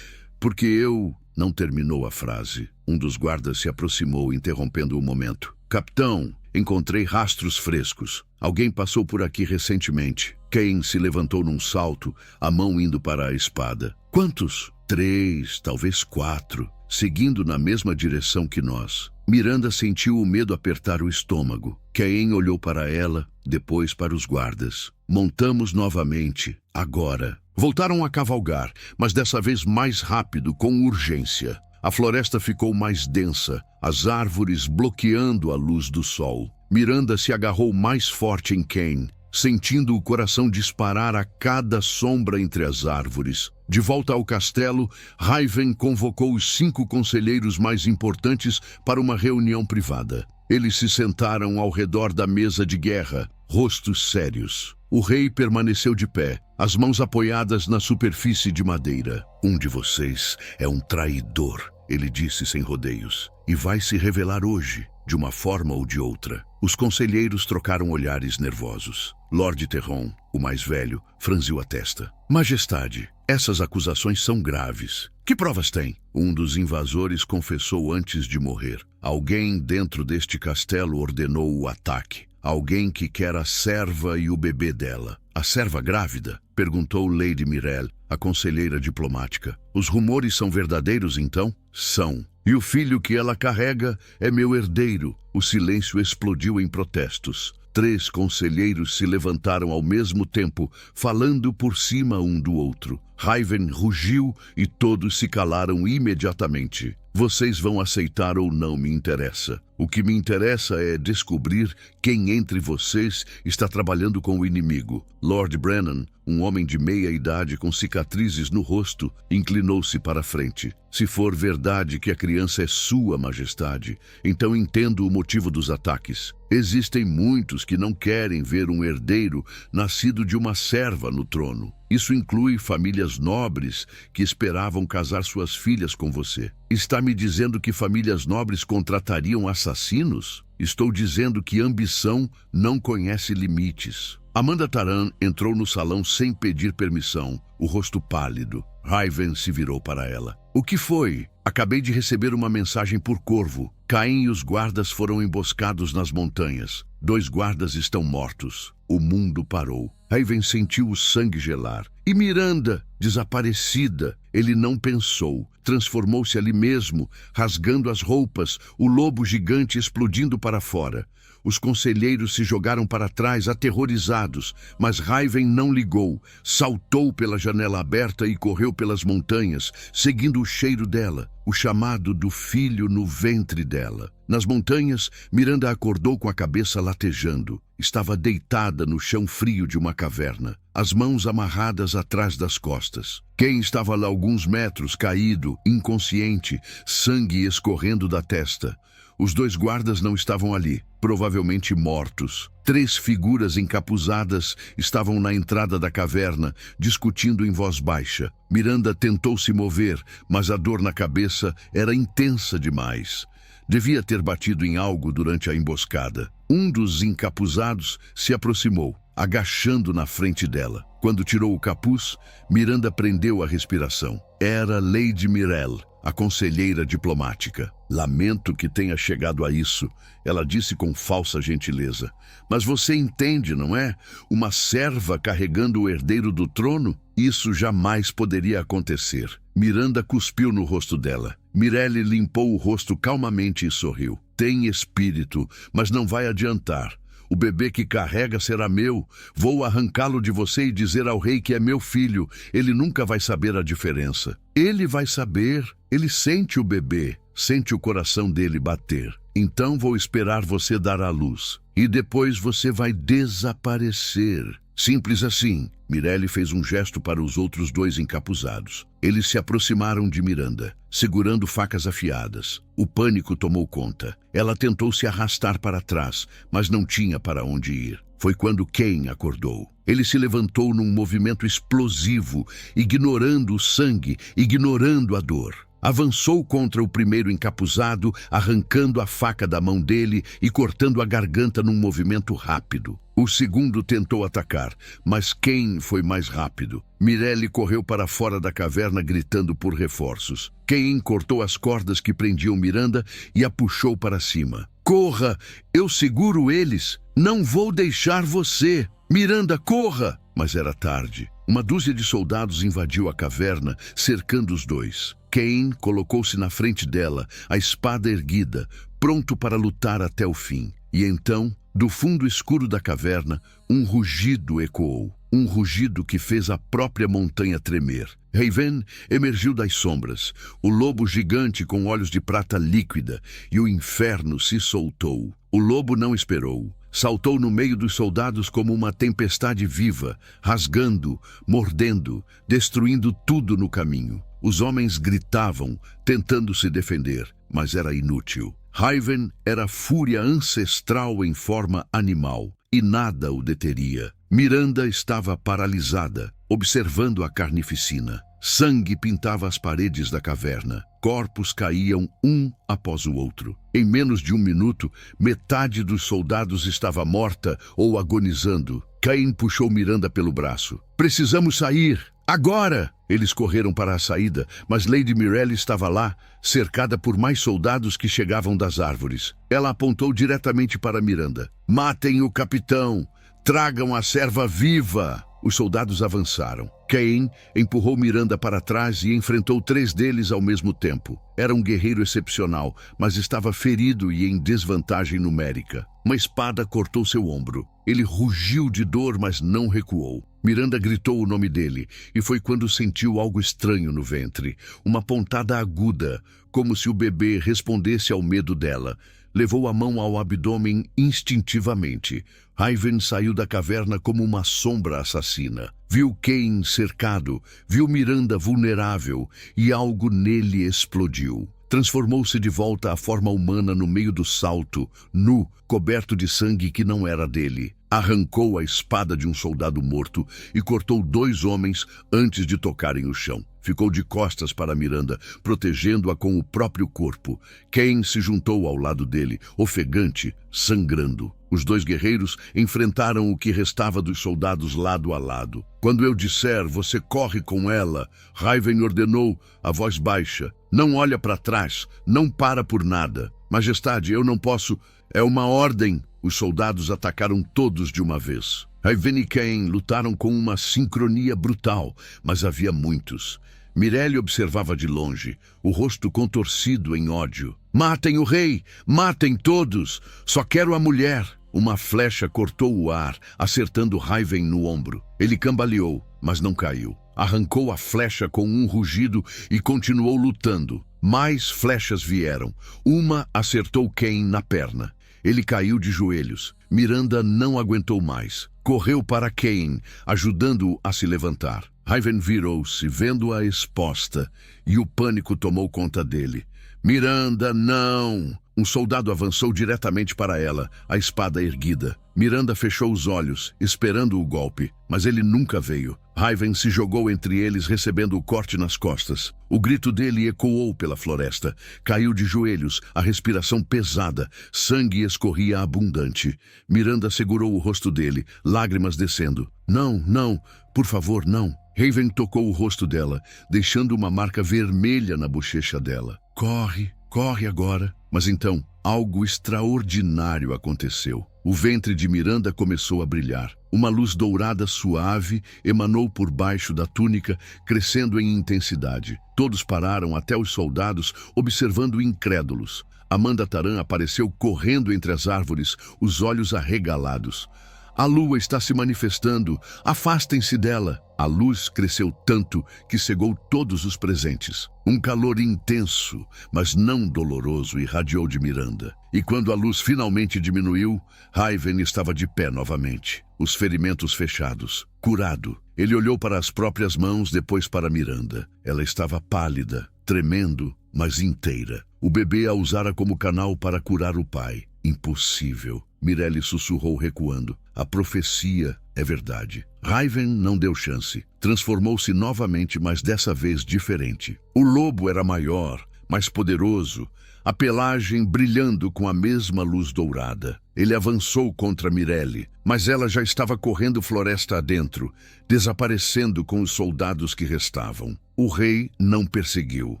eu... Não terminou a frase. Um dos guardas se aproximou, interrompendo o momento. Capitão, encontrei rastros frescos. Alguém passou por aqui recentemente. Cain se levantou num salto, a mão indo para a espada. Quantos? 3, talvez 4, seguindo na mesma direção que nós. Miranda sentiu o medo apertar o estômago. Cain olhou para ela, depois para os guardas. Montamos novamente, agora. Voltaram a cavalgar, mas dessa vez mais rápido, com urgência. A floresta ficou mais densa, as árvores bloqueando a luz do sol. Miranda se agarrou mais forte em Cain, sentindo o coração disparar a cada sombra entre as árvores. De volta ao castelo, Raven convocou os 5 conselheiros mais importantes para uma reunião privada. Eles se sentaram ao redor da mesa de guerra, rostos sérios. O rei permaneceu de pé, as mãos apoiadas na superfície de madeira. Um de vocês é um traidor, ele disse sem rodeios, e vai se revelar hoje, de uma forma ou de outra. Os conselheiros trocaram olhares nervosos. Lord Terron, o mais velho, franziu a testa. Majestade, essas acusações são graves. Que provas tem? Um dos invasores confessou antes de morrer. Alguém dentro deste castelo ordenou o ataque. Alguém que quer a serva e o bebê dela. A serva grávida? Perguntou Lady Mirelle, a conselheira diplomática. Os rumores são verdadeiros, então? São. E o filho que ela carrega é meu herdeiro. O silêncio explodiu em protestos. 3 conselheiros se levantaram ao mesmo tempo, falando por cima um do outro. Raven rugiu e todos se calaram imediatamente. Vocês vão aceitar ou não me interessa. O que me interessa é descobrir quem entre vocês está trabalhando com o inimigo. Lord Brennan, um homem de meia idade com cicatrizes no rosto, inclinou-se para a frente. Se for verdade que a criança é sua majestade, então entendo o motivo dos ataques. Existem muitos que não querem ver um herdeiro nascido de uma serva no trono. Isso inclui famílias nobres que esperavam casar suas filhas com você. Está me dizendo que famílias nobres contratariam assassinos? Estou dizendo que ambição não conhece limites. Amanda Taran entrou no salão sem pedir permissão, o rosto pálido. Raven se virou para ela. O que foi? Acabei de receber uma mensagem por corvo. Caim e os guardas foram emboscados nas montanhas. 2 guardas estão mortos. O mundo parou. Raven sentiu o sangue gelar. E Miranda, desaparecida, ele não pensou. Transformou-se ali mesmo, rasgando as roupas, o lobo gigante explodindo para fora. Os conselheiros se jogaram para trás, aterrorizados, mas Raven não ligou. Saltou pela janela aberta e correu pelas montanhas, seguindo o cheiro dela, o chamado do filho no ventre dela. Nas montanhas, Miranda acordou com a cabeça latejando. Estava deitada no chão frio de uma caverna, as mãos amarradas atrás das costas. Cain estava lá alguns metros, caído, inconsciente, sangue escorrendo da testa. Os 2 guardas não estavam ali, provavelmente mortos. 3 figuras encapuzadas estavam na entrada da caverna, discutindo em voz baixa. Miranda tentou se mover, mas a dor na cabeça era intensa demais. Devia ter batido em algo durante a emboscada. Um dos encapuzados se aproximou, agachando na frente dela. Quando tirou o capuz, Miranda prendeu a respiração. Era Lady Mirelle, a conselheira diplomática. Lamento que tenha chegado a isso, ela disse com falsa gentileza. Mas você entende, não é? Uma serva carregando o herdeiro do trono? Isso jamais poderia acontecer. Miranda cuspiu no rosto dela. Mirelle limpou o rosto calmamente e sorriu. Tem espírito, mas não vai adiantar. O bebê que carrega será meu. Vou arrancá-lo de você e dizer ao rei que é meu filho. Ele nunca vai saber a diferença. Ele vai saber. Ele sente o bebê, sente o coração dele bater. Então vou esperar você dar à luz. E depois você vai desaparecer. Simples assim. Mirelle fez um gesto para os outros 2 encapuzados. Eles se aproximaram de Miranda, segurando facas afiadas. O pânico tomou conta. Ela tentou se arrastar para trás, mas não tinha para onde ir. Foi quando Cain acordou. Ele se levantou num movimento explosivo, ignorando o sangue, ignorando a dor. Avançou contra o primeiro encapuzado, arrancando a faca da mão dele e cortando a garganta num movimento rápido. O segundo tentou atacar, mas Cain foi mais rápido. Mirelle correu para fora da caverna gritando por reforços. Cain cortou as cordas que prendiam Miranda e a puxou para cima. Corra! Eu seguro eles! Não vou deixar você! Miranda, corra! Mas era tarde. Uma dúzia de soldados invadiu a caverna, cercando os 2. Cain colocou-se na frente dela, a espada erguida, pronto para lutar até o fim. E então, do fundo escuro da caverna, um rugido ecoou. Um rugido que fez a própria montanha tremer. Raven emergiu das sombras, o lobo gigante com olhos de prata líquida, e o inferno se soltou. O lobo não esperou. Saltou no meio dos soldados como uma tempestade viva, rasgando, mordendo, destruindo tudo no caminho. Os homens gritavam, tentando se defender, mas era inútil. Raven era fúria ancestral em forma animal, e nada o deteria. Miranda estava paralisada, observando a carnificina. Sangue pintava as paredes da caverna. Corpos caíam um após o outro. Em menos de 1 minuto, metade dos soldados estava morta ou agonizando. Cain puxou Miranda pelo braço. Precisamos sair! Agora! Eles correram para a saída, mas Lady Mirelle estava lá, cercada por mais soldados que chegavam das árvores. Ela apontou diretamente para Miranda. Matem o capitão! Tragam a serva viva! Os soldados avançaram. Cain empurrou Miranda para trás e enfrentou 3 deles ao mesmo tempo. Era um guerreiro excepcional, mas estava ferido e em desvantagem numérica. Uma espada cortou seu ombro. Ele rugiu de dor, mas não recuou. Miranda gritou o nome dele, e foi quando sentiu algo estranho no ventre. Uma pontada aguda, como se o bebê respondesse ao medo dela. Levou a mão ao abdômen instintivamente. Raven saiu da caverna como uma sombra assassina. Viu Cain cercado, viu Miranda vulnerável, e algo nele explodiu. Transformou-se de volta à forma humana no meio do salto, nu, coberto de sangue que não era dele. arrancou a espada de um soldado morto e cortou 2 homens antes de tocarem o chão. Ficou de costas para Miranda, protegendo-a com o próprio corpo. Cain se juntou ao lado dele, ofegante, sangrando. Os 2 guerreiros enfrentaram o que restava dos soldados lado a lado. Quando eu disser, você corre com ela, Raven ordenou, a voz baixa. Não olha para trás, não para por nada. Majestade, eu não posso... É uma ordem. Os soldados atacaram todos de uma vez. Raven e Cain lutaram com uma sincronia brutal, mas havia muitos. Mireille observava de longe, o rosto contorcido em ódio. Matem o rei! Matem todos! Só quero a mulher! Uma flecha cortou o ar, acertando Raven no ombro. Ele cambaleou, mas não caiu. Arrancou a flecha com um rugido e continuou lutando. Mais flechas vieram. Uma acertou Cain na perna. Ele caiu de joelhos. Miranda não aguentou mais. Correu para Cain, ajudando-o a se levantar. Raven virou-se, vendo-a exposta, e o pânico tomou conta dele. Miranda, não! Um soldado avançou diretamente para ela, a espada erguida. Miranda fechou os olhos, esperando o golpe, mas ele nunca veio. Raven se jogou entre eles, recebendo o corte nas costas. O grito dele ecoou pela floresta. Caiu de joelhos, a respiração pesada. Sangue escorria abundante. Miranda segurou o rosto dele, lágrimas descendo. Não, não, por favor, não. Raven tocou o rosto dela, deixando uma marca vermelha na bochecha dela. Corre, corre agora. Mas então, algo extraordinário aconteceu. O ventre de Miranda começou a brilhar. Uma luz dourada suave emanou por baixo da túnica, crescendo em intensidade. Todos pararam, até os soldados, observando incrédulos. Amanda Taran apareceu correndo entre as árvores, os olhos arregalados. A lua está se manifestando. Afastem-se dela. A luz cresceu tanto que cegou todos os presentes. Um calor intenso, mas não doloroso, irradiou de Miranda. E quando a luz finalmente diminuiu, Raven estava de pé novamente, os ferimentos fechados, curado. Ele olhou para as próprias mãos, depois para Miranda. Ela estava pálida, tremendo, mas inteira. O bebê a usara como canal para curar o pai. Impossível. Mireille sussurrou, recuando. A profecia é verdade. Raven não deu chance. Transformou-se novamente, mas dessa vez diferente. O lobo era maior, mais poderoso, a pelagem brilhando com a mesma luz dourada. Ele avançou contra Mireille, mas ela já estava correndo floresta adentro, desaparecendo com os soldados que restavam. O rei não perseguiu.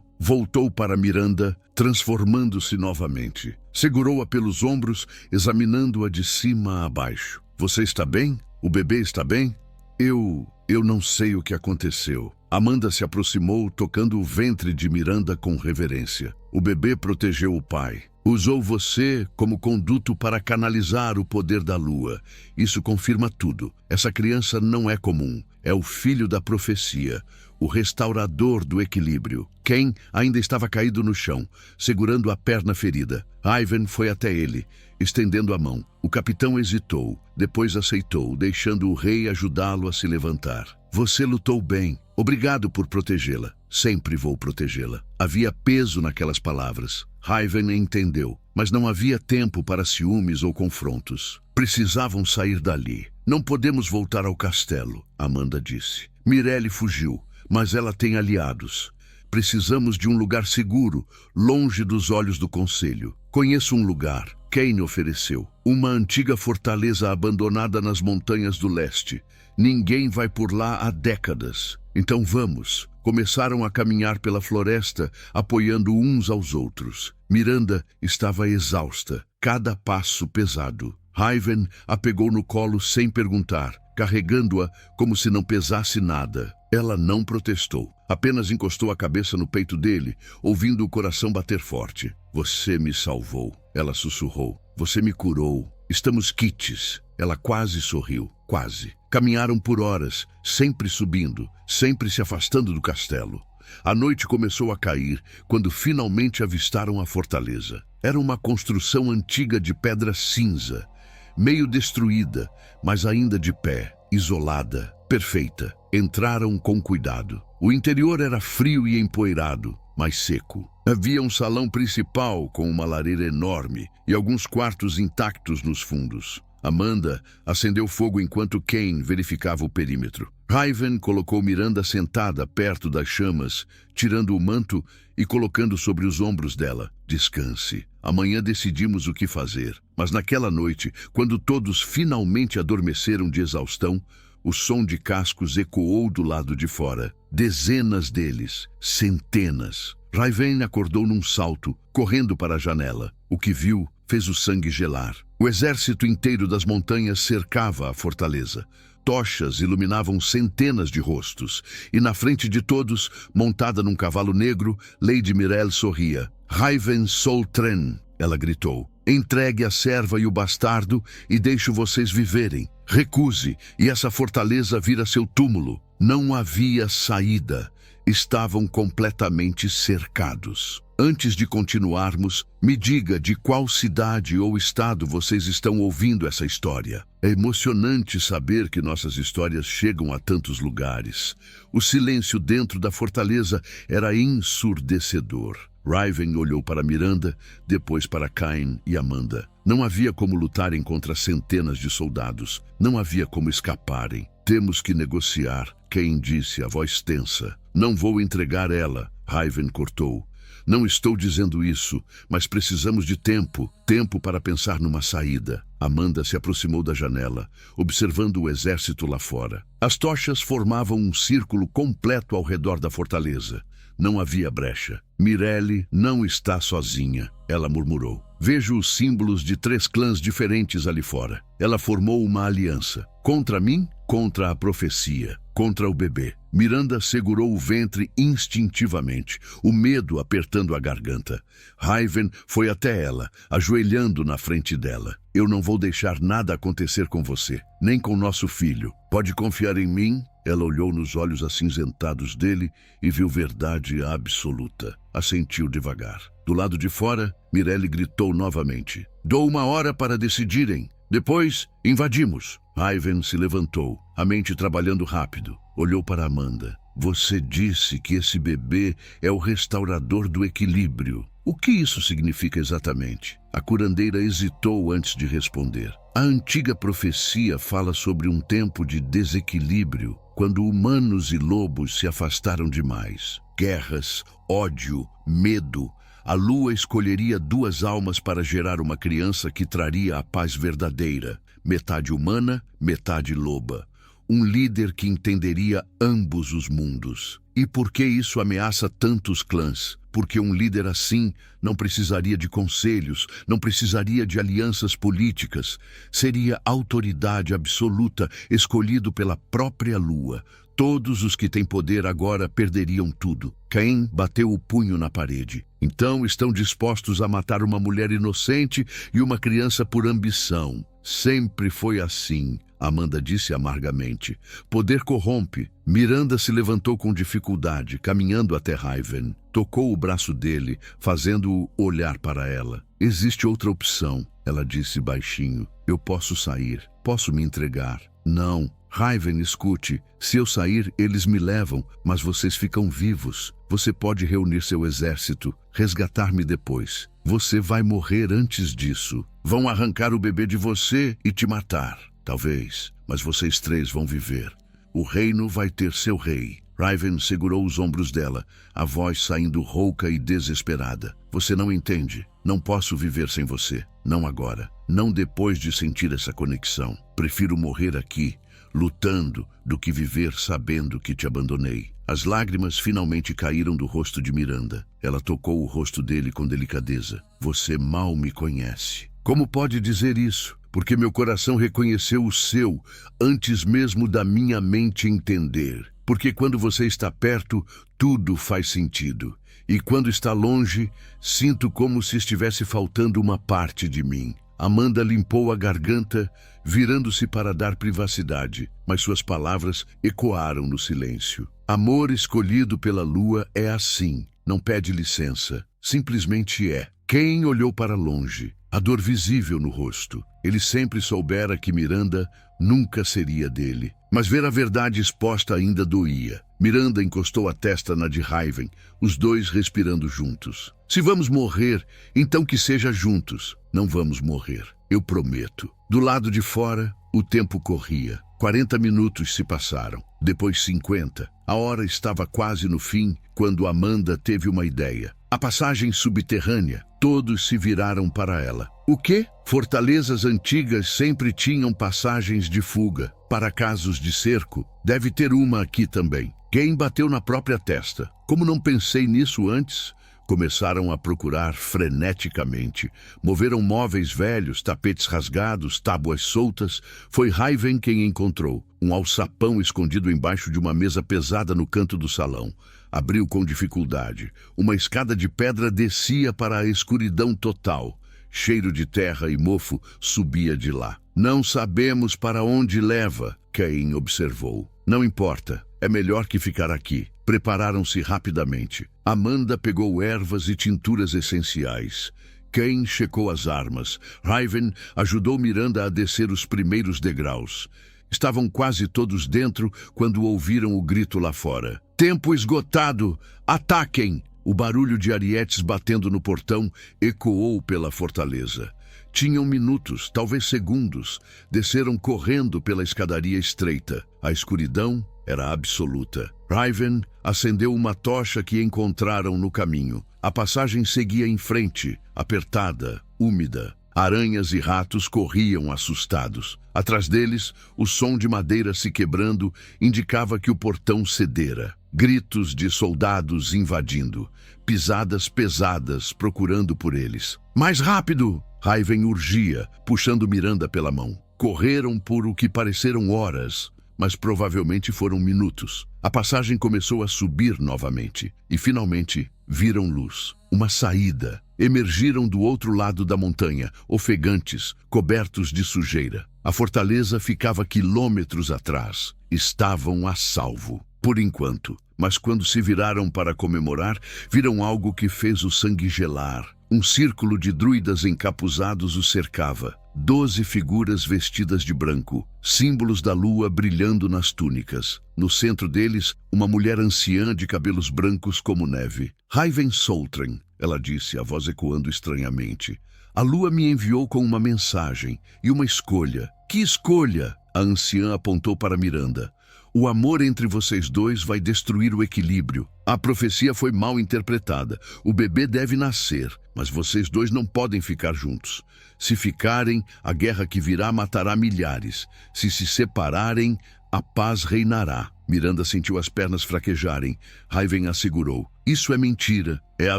Voltou para Miranda, transformando-se novamente. Segurou-a pelos ombros, examinando-a de cima a baixo. Você está bem? O bebê está bem? Eu não sei o que aconteceu. Amanda se aproximou, tocando o ventre de Miranda com reverência. O bebê protegeu o pai. Usou você como conduto para canalizar o poder da lua. Isso confirma tudo. Essa criança não é comum. É o filho da profecia, o restaurador do equilíbrio. Cain ainda estava caído no chão, segurando a perna ferida. Raven foi até ele, estendendo a mão. O capitão hesitou, depois aceitou, deixando o rei ajudá-lo a se levantar. Você lutou bem. Obrigado por protegê-la. Sempre vou protegê-la. Havia peso naquelas palavras. Raven entendeu, mas não havia tempo para ciúmes ou confrontos. Precisavam sair dali. Não podemos voltar ao castelo, Amanda disse. Mireille fugiu, mas ela tem aliados. Precisamos de um lugar seguro, longe dos olhos do conselho. Conheço um lugar. Cain ofereceu. Uma antiga fortaleza abandonada nas montanhas do leste. Ninguém vai por lá há décadas. Então vamos. Começaram a caminhar pela floresta, apoiando uns aos outros. Miranda estava exausta, cada passo pesado. Raven a pegou no colo sem perguntar, carregando-a como se não pesasse nada. Ela não protestou, apenas encostou a cabeça no peito dele, ouvindo o coração bater forte. Você me salvou, ela sussurrou. Você me curou. Estamos quites. Ela quase sorriu, quase. Caminharam por horas, sempre subindo, sempre se afastando do castelo. A noite começou a cair quando finalmente avistaram a fortaleza. Era uma construção antiga de pedra cinza, meio destruída, mas ainda de pé, isolada, perfeita. Entraram com cuidado. O interior era frio e empoeirado, mas seco. Havia um salão principal com uma lareira enorme e alguns quartos intactos nos fundos. Amanda acendeu fogo enquanto Kane verificava o perímetro. Raven colocou Miranda sentada perto das chamas, tirando o manto e colocando sobre os ombros dela. Descanse. Amanhã decidimos o que fazer. Mas naquela noite, quando todos finalmente adormeceram de exaustão, o som de cascos ecoou do lado de fora. Dezenas deles, centenas. Raven acordou num salto, correndo para a janela. O que viu fez o sangue gelar. O exército inteiro das montanhas cercava a fortaleza. Tochas iluminavam centenas de rostos. E na frente de todos, montada num cavalo negro, Lady Myrelle sorria. Raven Soltren, ela gritou. Entregue a serva e o bastardo e deixe vocês viverem. Recuse, e essa fortaleza vira seu túmulo. Não havia saída. Estavam completamente cercados. Antes de continuarmos, me diga de qual cidade ou estado vocês estão ouvindo essa história. É emocionante saber que nossas histórias chegam a tantos lugares. O silêncio dentro da fortaleza era ensurdecedor. Raven olhou para Miranda, depois para Cain e Amanda. Não havia como lutarem contra centenas de soldados. Não havia como escaparem. Temos que negociar, Cain disse, a voz tensa. Não vou entregar ela, Raven cortou. Não estou dizendo isso, mas precisamos de tempo. Tempo para pensar numa saída. Amanda se aproximou da janela, observando o exército lá fora. As tochas formavam um círculo completo ao redor da fortaleza. Não havia brecha. Myrelle não está sozinha, ela murmurou. Vejo os símbolos de 3 clãs diferentes ali fora. Ela formou uma aliança. Contra mim, contra a profecia, contra o bebê. Miranda segurou o ventre instintivamente, o medo apertando a garganta. Raven foi até ela, ajoelhando na frente dela. Eu não vou deixar nada acontecer com você, nem com nosso filho. Pode confiar em mim? Ela olhou nos olhos acinzentados dele e viu verdade absoluta. Assentiu devagar. Do lado de fora, Myrelle gritou novamente. Dou 1 hora para decidirem. Depois, invadimos. Raven se levantou, a mente trabalhando rápido. Olhou para Amanda. Você disse que esse bebê é o restaurador do equilíbrio. O que isso significa exatamente? A curandeira hesitou antes de responder. A antiga profecia fala sobre um tempo de desequilíbrio, quando humanos e lobos se afastaram demais. Guerras, ódio, medo. A lua escolheria 2 almas para gerar uma criança que traria a paz verdadeira. Metade humana, metade loba. Um líder que entenderia ambos os mundos. E por que isso ameaça tantos clãs? Porque um líder assim não precisaria de conselhos, não precisaria de alianças políticas. Seria autoridade absoluta, escolhido pela própria lua. Todos os que têm poder agora perderiam tudo. Caim bateu o punho na parede. Então estão dispostos a matar uma mulher inocente e uma criança por ambição. Sempre foi assim, Amanda disse amargamente. Poder corrompe. Miranda se levantou com dificuldade, caminhando até Raven. Tocou o braço dele, fazendo-o olhar para ela. Existe outra opção, ela disse baixinho. Eu posso sair, posso me entregar. Não. Raven, escute, se eu sair, eles me levam, mas vocês ficam vivos. Você pode reunir seu exército, resgatar-me depois. Você vai morrer antes disso. Vão arrancar o bebê de você e te matar. Talvez, mas vocês 3 vão viver. O reino vai ter seu rei. Raven segurou os ombros dela, a voz saindo rouca e desesperada. Você não entende. Não posso viver sem você. Não agora. Não depois de sentir essa conexão. Prefiro morrer aqui, lutando, do que viver sabendo que te abandonei. As lágrimas finalmente caíram do rosto de Miranda. Ela tocou o rosto dele com delicadeza. Você mal me conhece. Como pode dizer isso? Porque meu coração reconheceu o seu, antes mesmo da minha mente entender. Porque quando você está perto, tudo faz sentido. E quando está longe, sinto como se estivesse faltando uma parte de mim. Amanda limpou a garganta, virando-se para dar privacidade, mas suas palavras ecoaram no silêncio. Amor escolhido pela lua é assim, não pede licença, simplesmente é. Quem olhou para longe? a dor visível no rosto. Ele sempre soubera que Miranda nunca seria dele. Mas ver a verdade exposta ainda doía. Miranda encostou a testa na de Raven, os dois respirando juntos. Se vamos morrer, então que seja juntos. Não vamos morrer, eu prometo. Do lado de fora, o tempo corria. 40 minutos se passaram, depois 50. A hora estava quase no fim, quando Amanda teve uma ideia. A passagem subterrânea. Todos se viraram para ela. O quê? Fortalezas antigas sempre tinham passagens de fuga. Para casos de cerco, deve ter uma aqui também. Quem bateu na própria testa? Como não pensei nisso antes? Começaram a procurar freneticamente. Moveram móveis velhos, tapetes rasgados, tábuas soltas. Foi Raven quem encontrou. Um alçapão escondido embaixo de uma mesa pesada no canto do salão. Abriu com dificuldade. Uma escada de pedra descia para a escuridão total. Cheiro de terra e mofo subia de lá. Não sabemos para onde leva, Cain observou. Não importa, é melhor que ficar aqui. Prepararam-se rapidamente. Amanda pegou ervas e tinturas essenciais. Cain checou as armas. Raven ajudou Miranda a descer os primeiros degraus. Estavam quase todos dentro quando ouviram o grito lá fora. Tempo esgotado! Ataquem! O barulho de arietes batendo no portão ecoou pela fortaleza. Tinham minutos, talvez segundos. Desceram correndo pela escadaria estreita. A escuridão era absoluta. Raven acendeu uma tocha que encontraram no caminho. A passagem seguia em frente, apertada, úmida. Aranhas e ratos corriam assustados. Atrás deles, o som de madeira se quebrando indicava que o portão cedera. Gritos de soldados invadindo. Pisadas pesadas procurando por eles. Mais rápido! Raven urgia, puxando Miranda pela mão. Correram por o que pareceram horas, mas provavelmente foram minutos. A passagem começou a subir novamente e, finalmente, viram luz. Uma saída. Emergiram do outro lado da montanha, ofegantes, cobertos de sujeira. A fortaleza ficava quilômetros atrás. Estavam a salvo, por enquanto. Mas quando se viraram para comemorar, viram algo que fez o sangue gelar. Um círculo de druidas encapuzados os cercava. 12 figuras vestidas de branco, símbolos da lua brilhando nas túnicas. No centro deles, uma mulher anciã de cabelos brancos como neve. Raven Soltren, ela disse, a voz ecoando estranhamente. A lua me enviou com uma mensagem e uma escolha. Que escolha? A anciã apontou para Miranda. O amor entre vocês dois vai destruir o equilíbrio. A profecia foi mal interpretada. O bebê deve nascer, mas vocês dois não podem ficar juntos. Se ficarem, a guerra que virá matará milhares. Se separarem, a paz reinará. Miranda sentiu as pernas fraquejarem. Raven a segurou. Isso é mentira. É a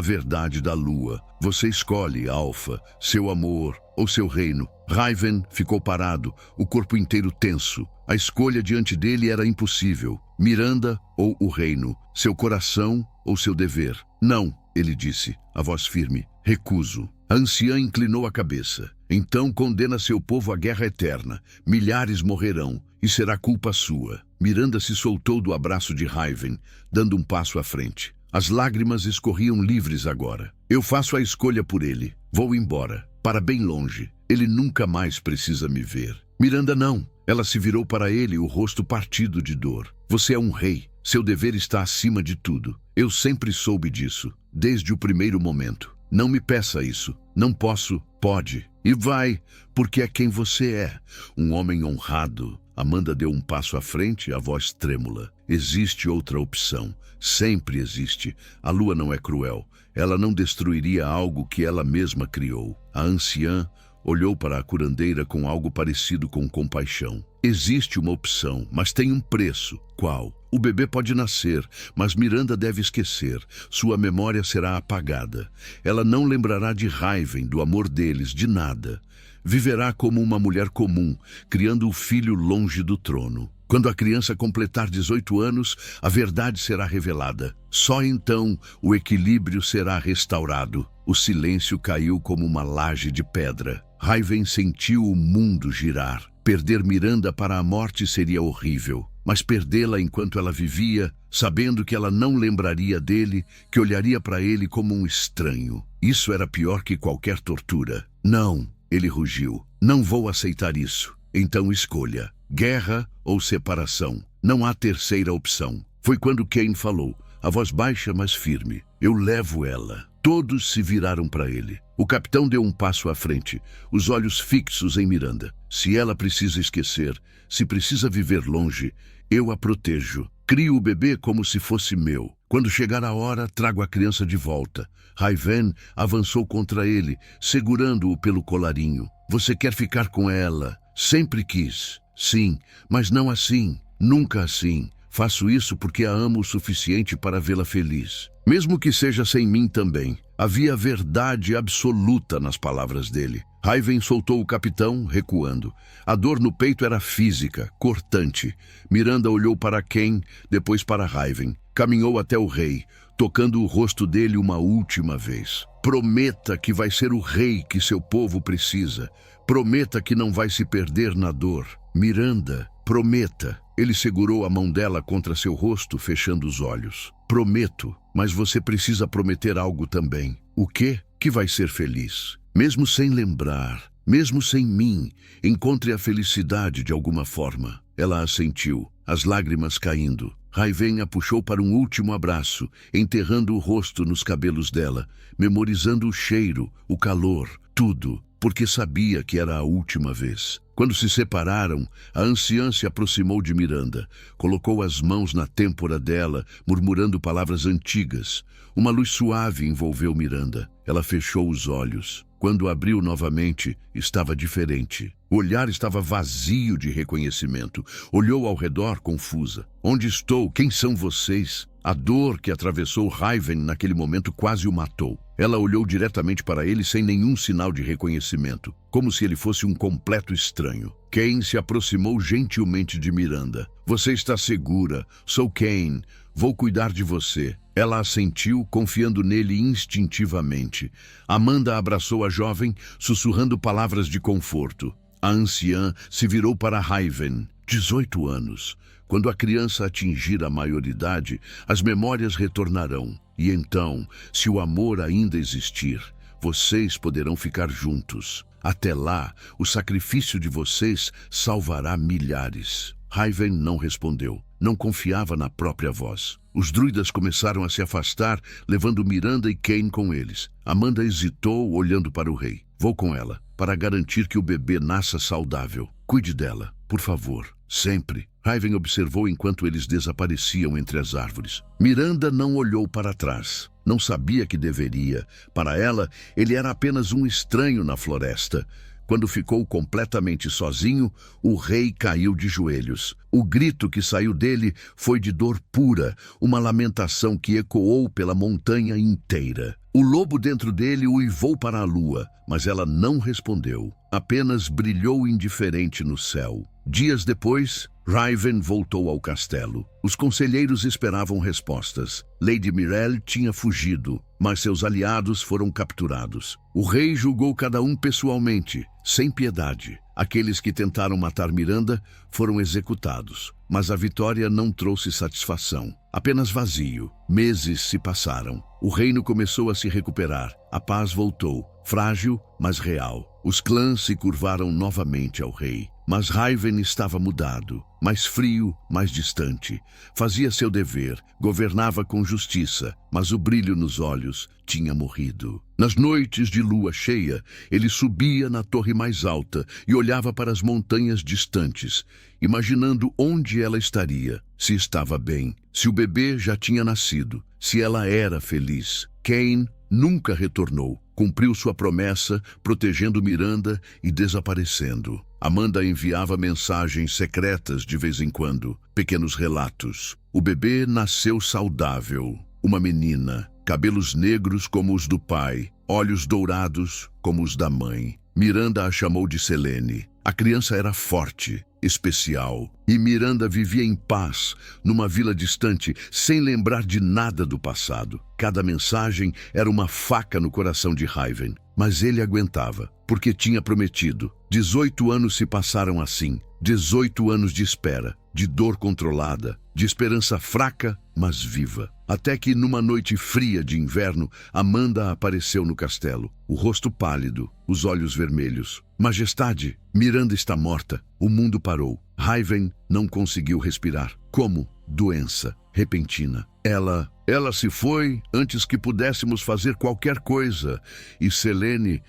verdade da lua. Você escolhe, Alfa, seu amor ou seu reino. Raven ficou parado, o corpo inteiro tenso. A escolha diante dele era impossível. Miranda ou o reino, seu coração ou seu dever. Não, ele disse, a voz firme. Recuso. A anciã inclinou a cabeça. Então condena seu povo à guerra eterna. Milhares morrerão e será culpa sua. Miranda se soltou do abraço de Raven, dando um passo à frente. As lágrimas escorriam livres agora. Eu faço a escolha por ele. Vou embora, para bem longe. Ele nunca mais precisa me ver. Miranda não. Ela se virou para ele, o rosto partido de dor. Você é um rei. Seu dever está acima de tudo. Eu sempre soube disso, desde o primeiro momento. Não me peça isso. Não posso. Pode. E vai, porque é quem você é. Um homem honrado. Amanda deu um passo à frente, a voz trêmula. Existe outra opção. Sempre existe. A lua não é cruel. Ela não destruiria algo que ela mesma criou. A anciã olhou para a curandeira com algo parecido com compaixão. Existe uma opção, mas tem um preço. Qual? O bebê pode nascer, mas Miranda deve esquecer. Sua memória será apagada. Ela não lembrará de Raven, do amor deles, de nada. Viverá como uma mulher comum, criando o filho longe do trono. Quando a criança completar 18 anos, a verdade será revelada. Só então o equilíbrio será restaurado. O silêncio caiu como uma laje de pedra. Raven sentiu o mundo girar. Perder Miranda para a morte seria horrível, mas perdê-la enquanto ela vivia, sabendo que ela não lembraria dele, que olharia para ele como um estranho. Isso era pior que qualquer tortura. Não, ele rugiu. Não vou aceitar isso. Então escolha. Guerra ou separação. Não há terceira opção. Foi quando Kane falou, a voz baixa mas firme. Eu levo ela. Todos se viraram para ele. O capitão deu um passo à frente, os olhos fixos em Miranda. Se ela precisa esquecer, se precisa viver longe, eu a protejo. Crio o bebê como se fosse meu. Quando chegar a hora, trago a criança de volta. Raiven avançou contra ele, segurando-o pelo colarinho. Você quer ficar com ela? Sempre quis. Sim, mas não assim. Nunca assim. Faço isso porque a amo o suficiente para vê-la feliz. Mesmo que seja sem mim também. Havia verdade absoluta nas palavras dele. Raiven soltou o capitão, recuando. A dor no peito era física, cortante. Miranda olhou para Kane, depois para Raiven. Caminhou até o rei, tocando o rosto dele uma última vez. Prometa que vai ser o rei que seu povo precisa. Prometa que não vai se perder na dor. Miranda, prometa. Ele segurou a mão dela contra seu rosto, fechando os olhos. Prometo, mas você precisa prometer algo também. O quê? Que vai ser feliz. Mesmo sem lembrar, mesmo sem mim, encontre a felicidade de alguma forma. Ela assentiu, as lágrimas caindo. Raiven a puxou para um último abraço, enterrando o rosto nos cabelos dela, memorizando o cheiro, o calor, tudo, porque sabia que era a última vez. Quando se separaram, a anciã se aproximou de Miranda, colocou as mãos na têmpora dela, murmurando palavras antigas. Uma luz suave envolveu Miranda. Ela fechou os olhos. Quando abriu novamente, estava diferente. O olhar estava vazio de reconhecimento. Olhou ao redor, confusa. Onde estou? Quem são vocês? A dor que atravessou Raiven naquele momento quase o matou. Ela olhou diretamente para ele sem nenhum sinal de reconhecimento, como se ele fosse um completo estranho. Kane se aproximou gentilmente de Miranda. Você está segura. Sou Kane. Vou cuidar de você. Ela assentiu, confiando nele instintivamente. Amanda abraçou a jovem, sussurrando palavras de conforto. A anciã se virou para Raiven. 18 anos. Quando a criança atingir a maioridade, as memórias retornarão. E então, se o amor ainda existir, vocês poderão ficar juntos. Até lá, o sacrifício de vocês salvará milhares. Raiven não respondeu. Não confiava na própria voz. Os druidas começaram a se afastar, levando Miranda e Kane com eles. Amanda hesitou, olhando para o rei. Vou com ela, para garantir que o bebê nasça saudável. Cuide dela, por favor. Sempre. Raiven observou enquanto eles desapareciam entre as árvores. Miranda não olhou para trás. Não sabia que deveria. Para ela, ele era apenas um estranho na floresta. Quando ficou completamente sozinho, o rei caiu de joelhos. O grito que saiu dele foi de dor pura, uma lamentação que ecoou pela montanha inteira. O lobo dentro dele uivou para a lua, mas ela não respondeu. Apenas brilhou indiferente no céu. Dias depois, Raiven voltou ao castelo. Os conselheiros esperavam respostas. Lady Mirelle tinha fugido, mas seus aliados foram capturados. O rei julgou cada um pessoalmente, sem piedade. Aqueles que tentaram matar Miranda foram executados, mas a vitória não trouxe satisfação. Apenas vazio. Meses se passaram. O reino começou a se recuperar. A paz voltou, frágil, mas real. Os clãs se curvaram novamente ao rei. Mas Raiven estava mudado, mais frio, mais distante. Fazia seu dever, governava com justiça, mas o brilho nos olhos tinha morrido. Nas noites de lua cheia, ele subia na torre mais alta e olhava para as montanhas distantes, imaginando onde ela estaria, se estava bem, se o bebê já tinha nascido, se ela era feliz. Kane nunca retornou. Cumpriu sua promessa, protegendo Miranda e desaparecendo. Amanda enviava mensagens secretas de vez em quando, pequenos relatos. O bebê nasceu saudável. Uma menina, cabelos negros como os do pai, olhos dourados como os da mãe. Miranda a chamou de Selene. A criança era forte, especial, e Miranda vivia em paz, numa vila distante, sem lembrar de nada do passado. Cada mensagem era uma faca no coração de Raiven, mas ele aguentava, porque tinha prometido. 18 anos se passaram assim, 18 anos de espera, de dor controlada, de esperança fraca, mas viva. Até que, numa noite fria de inverno, Amanda apareceu no castelo. O rosto pálido, os olhos vermelhos. Majestade, Miranda está morta. O mundo parou. Raven não conseguiu respirar. Como? Doença repentina. Ela se foi antes que pudéssemos fazer qualquer coisa. E Selene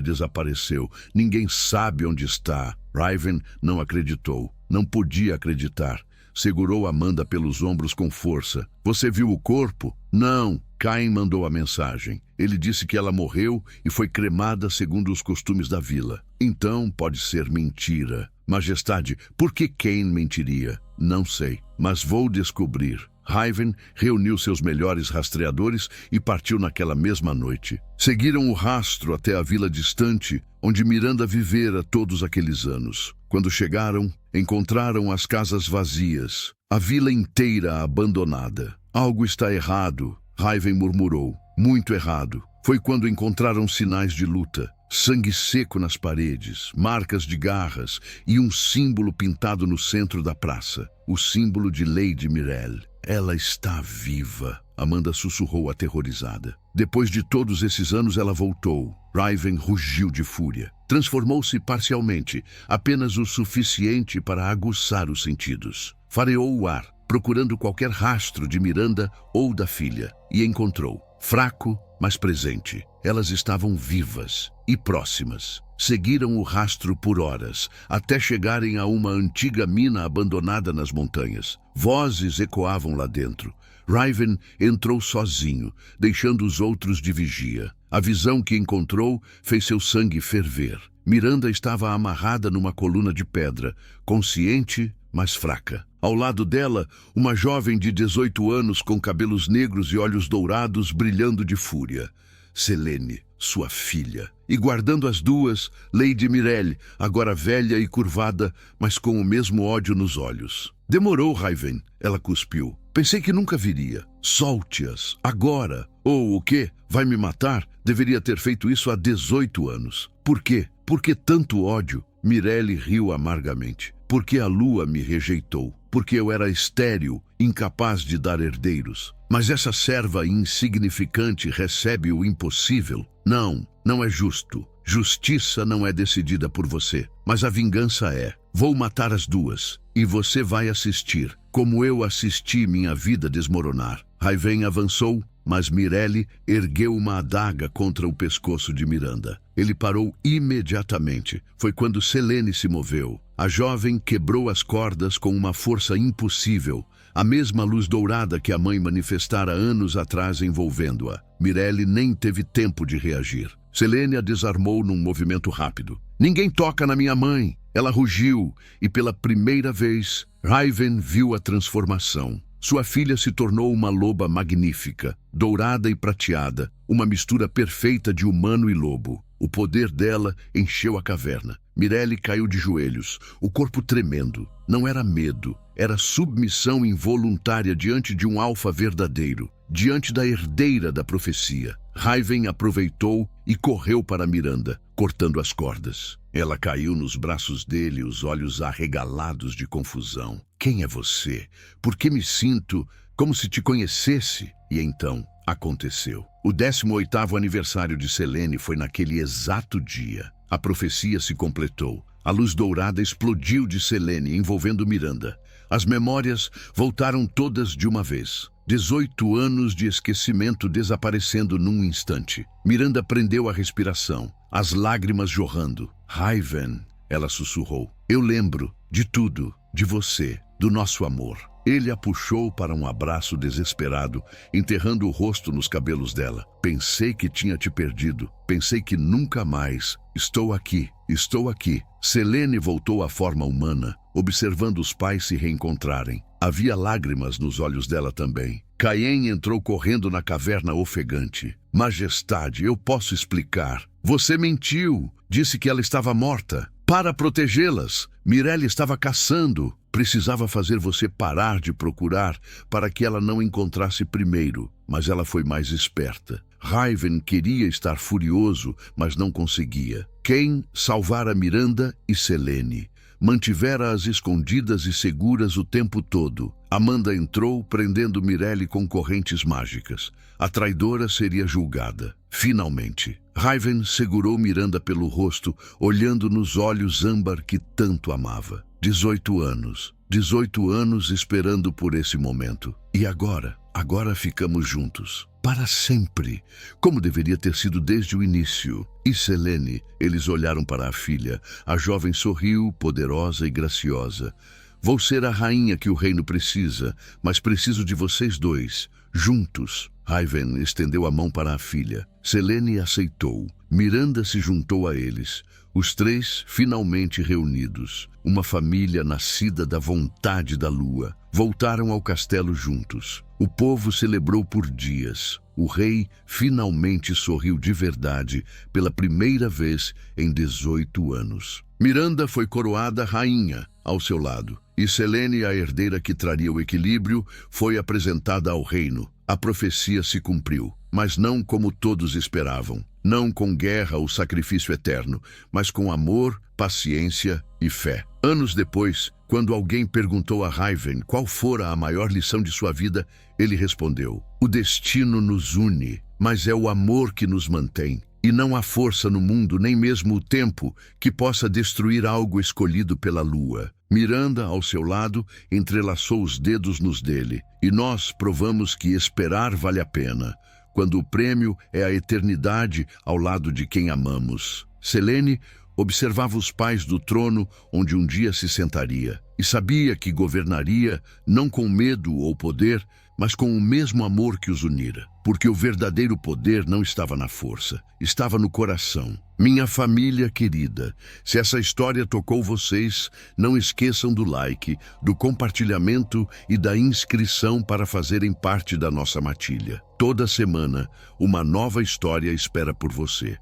desapareceu. Ninguém sabe onde está. Raven não acreditou. Não podia acreditar. Segurou Amanda pelos ombros com força. Você viu o corpo? Não. Cain mandou a mensagem. Ele disse que ela morreu e foi cremada segundo os costumes da vila. Então pode ser mentira. Majestade, por que Cain mentiria? Não sei, mas vou descobrir. Raven reuniu seus melhores rastreadores e partiu naquela mesma noite. Seguiram o rastro até a vila distante, onde Miranda vivera todos aqueles anos. Quando chegaram, encontraram as casas vazias, a vila inteira abandonada. Algo está errado, Raven murmurou. Muito errado. Foi quando encontraram sinais de luta. Sangue seco nas paredes, marcas de garras e um símbolo pintado no centro da praça. O símbolo de Lady Mirelle. Ela está viva, Amanda sussurrou aterrorizada. Depois de todos esses anos ela voltou. Raven rugiu de fúria. Transformou-se parcialmente, apenas o suficiente para aguçar os sentidos. Fareou o ar, procurando qualquer rastro de Miranda ou da filha, e encontrou. Fraco, mas presente. Elas estavam vivas e próximas. Seguiram o rastro por horas, até chegarem a uma antiga mina abandonada nas montanhas. Vozes ecoavam lá dentro. Raven entrou sozinho, deixando os outros de vigia. A visão que encontrou fez seu sangue ferver. Miranda estava amarrada numa coluna de pedra, consciente, mas fraca. Ao lado dela, uma jovem de 18 anos com cabelos negros e olhos dourados brilhando de fúria. Selene, sua filha. E guardando as duas, Lady Mirelle, agora velha e curvada, mas com o mesmo ódio nos olhos. Demorou, Raven, ela cuspiu. Pensei que nunca viria. Solte-as, agora. Ou o quê? Vai me matar? Deveria ter feito isso há 18 anos. Por quê? Por que tanto ódio? Mirelle riu amargamente. Porque a lua me rejeitou. Porque eu era estéril, incapaz de dar herdeiros. Mas essa serva insignificante recebe o impossível? Não, não é justo. Justiça não é decidida por você, mas a vingança é. Vou matar as duas, e você vai assistir, como eu assisti minha vida desmoronar. Raven avançou, mas Mirelle ergueu uma adaga contra o pescoço de Miranda. Ele parou imediatamente. Foi quando Selene se moveu. A jovem quebrou as cordas com uma força impossível, a mesma luz dourada que a mãe manifestara anos atrás envolvendo-a. Mirelle nem teve tempo de reagir. Selene a desarmou num movimento rápido. Ninguém toca na minha mãe! Ela rugiu, e pela primeira vez, Raven viu a transformação. Sua filha se tornou uma loba magnífica, dourada e prateada, uma mistura perfeita de humano e lobo. O poder dela encheu a caverna. Mirelle caiu de joelhos, o corpo tremendo. Não era medo, era submissão involuntária diante de um alfa verdadeiro, diante da herdeira da profecia. Raven aproveitou e correu para Miranda, cortando as cordas. Ela caiu nos braços dele, os olhos arregalados de confusão. Quem é você? Por que me sinto como se te conhecesse? E então aconteceu. O 18º aniversário de Selene foi naquele exato dia. A profecia se completou. A luz dourada explodiu de Selene, envolvendo Miranda. As memórias voltaram todas de uma vez. 18 anos de esquecimento desaparecendo num instante. Miranda prendeu a respiração, as lágrimas jorrando. Raven, ela sussurrou. Eu lembro de tudo, de você, do nosso amor. Ele a puxou para um abraço desesperado, enterrando o rosto nos cabelos dela. Pensei que tinha te perdido. Pensei que nunca mais. Estou aqui, estou aqui. Selene voltou à forma humana, observando os pais se reencontrarem. Havia lágrimas nos olhos dela também. Caim entrou correndo na caverna ofegante. Majestade, eu posso explicar. Você mentiu. Disse que ela estava morta. Para protegê-las. Mirelle estava caçando. Precisava fazer você parar de procurar para que ela não encontrasse primeiro. Mas ela foi mais esperta. Raven queria estar furioso, mas não conseguia. Cain salvara Miranda e Selene. mantivera-as escondidas e seguras o tempo todo. Amanda entrou, prendendo Mirelle com correntes mágicas. A traidora seria julgada. Finalmente, Raven segurou Miranda pelo rosto, olhando nos olhos âmbar que tanto amava. 18 anos. 18 anos esperando por esse momento. E agora? Agora ficamos juntos. Para sempre. Como deveria ter sido desde o início. E Selene? Eles olharam para a filha. A jovem sorriu, poderosa e graciosa. Vou ser a rainha que o reino precisa, mas preciso de vocês dois, juntos. Raven estendeu a mão para a filha. Selene aceitou. Miranda se juntou a eles. Os três finalmente reunidos. Uma família nascida da vontade da lua. Voltaram ao castelo juntos. O povo celebrou por dias. O rei finalmente sorriu de verdade pela primeira vez em 18 anos. Miranda foi coroada rainha ao seu lado. E Selene, a herdeira que traria o equilíbrio, foi apresentada ao reino. A profecia se cumpriu, mas não como todos esperavam. Não com guerra ou sacrifício eterno, mas com amor, paciência e fé. Anos depois, quando alguém perguntou a Raven qual fora a maior lição de sua vida, ele respondeu: o destino nos une, mas é o amor que nos mantém. E não há força no mundo, nem mesmo o tempo, que possa destruir algo escolhido pela lua. Miranda, ao seu lado, entrelaçou os dedos nos dele. E nós provamos que esperar vale a pena, quando o prêmio é a eternidade ao lado de quem amamos. Selene observava os pais do trono onde um dia se sentaria. E sabia que governaria não com medo ou poder, mas com o mesmo amor que os unira. Porque o verdadeiro poder não estava na força, estava no coração. Minha família querida, se essa história tocou vocês, não esqueçam do like, do compartilhamento e da inscrição para fazerem parte da nossa matilha. Toda semana, uma nova história espera por você.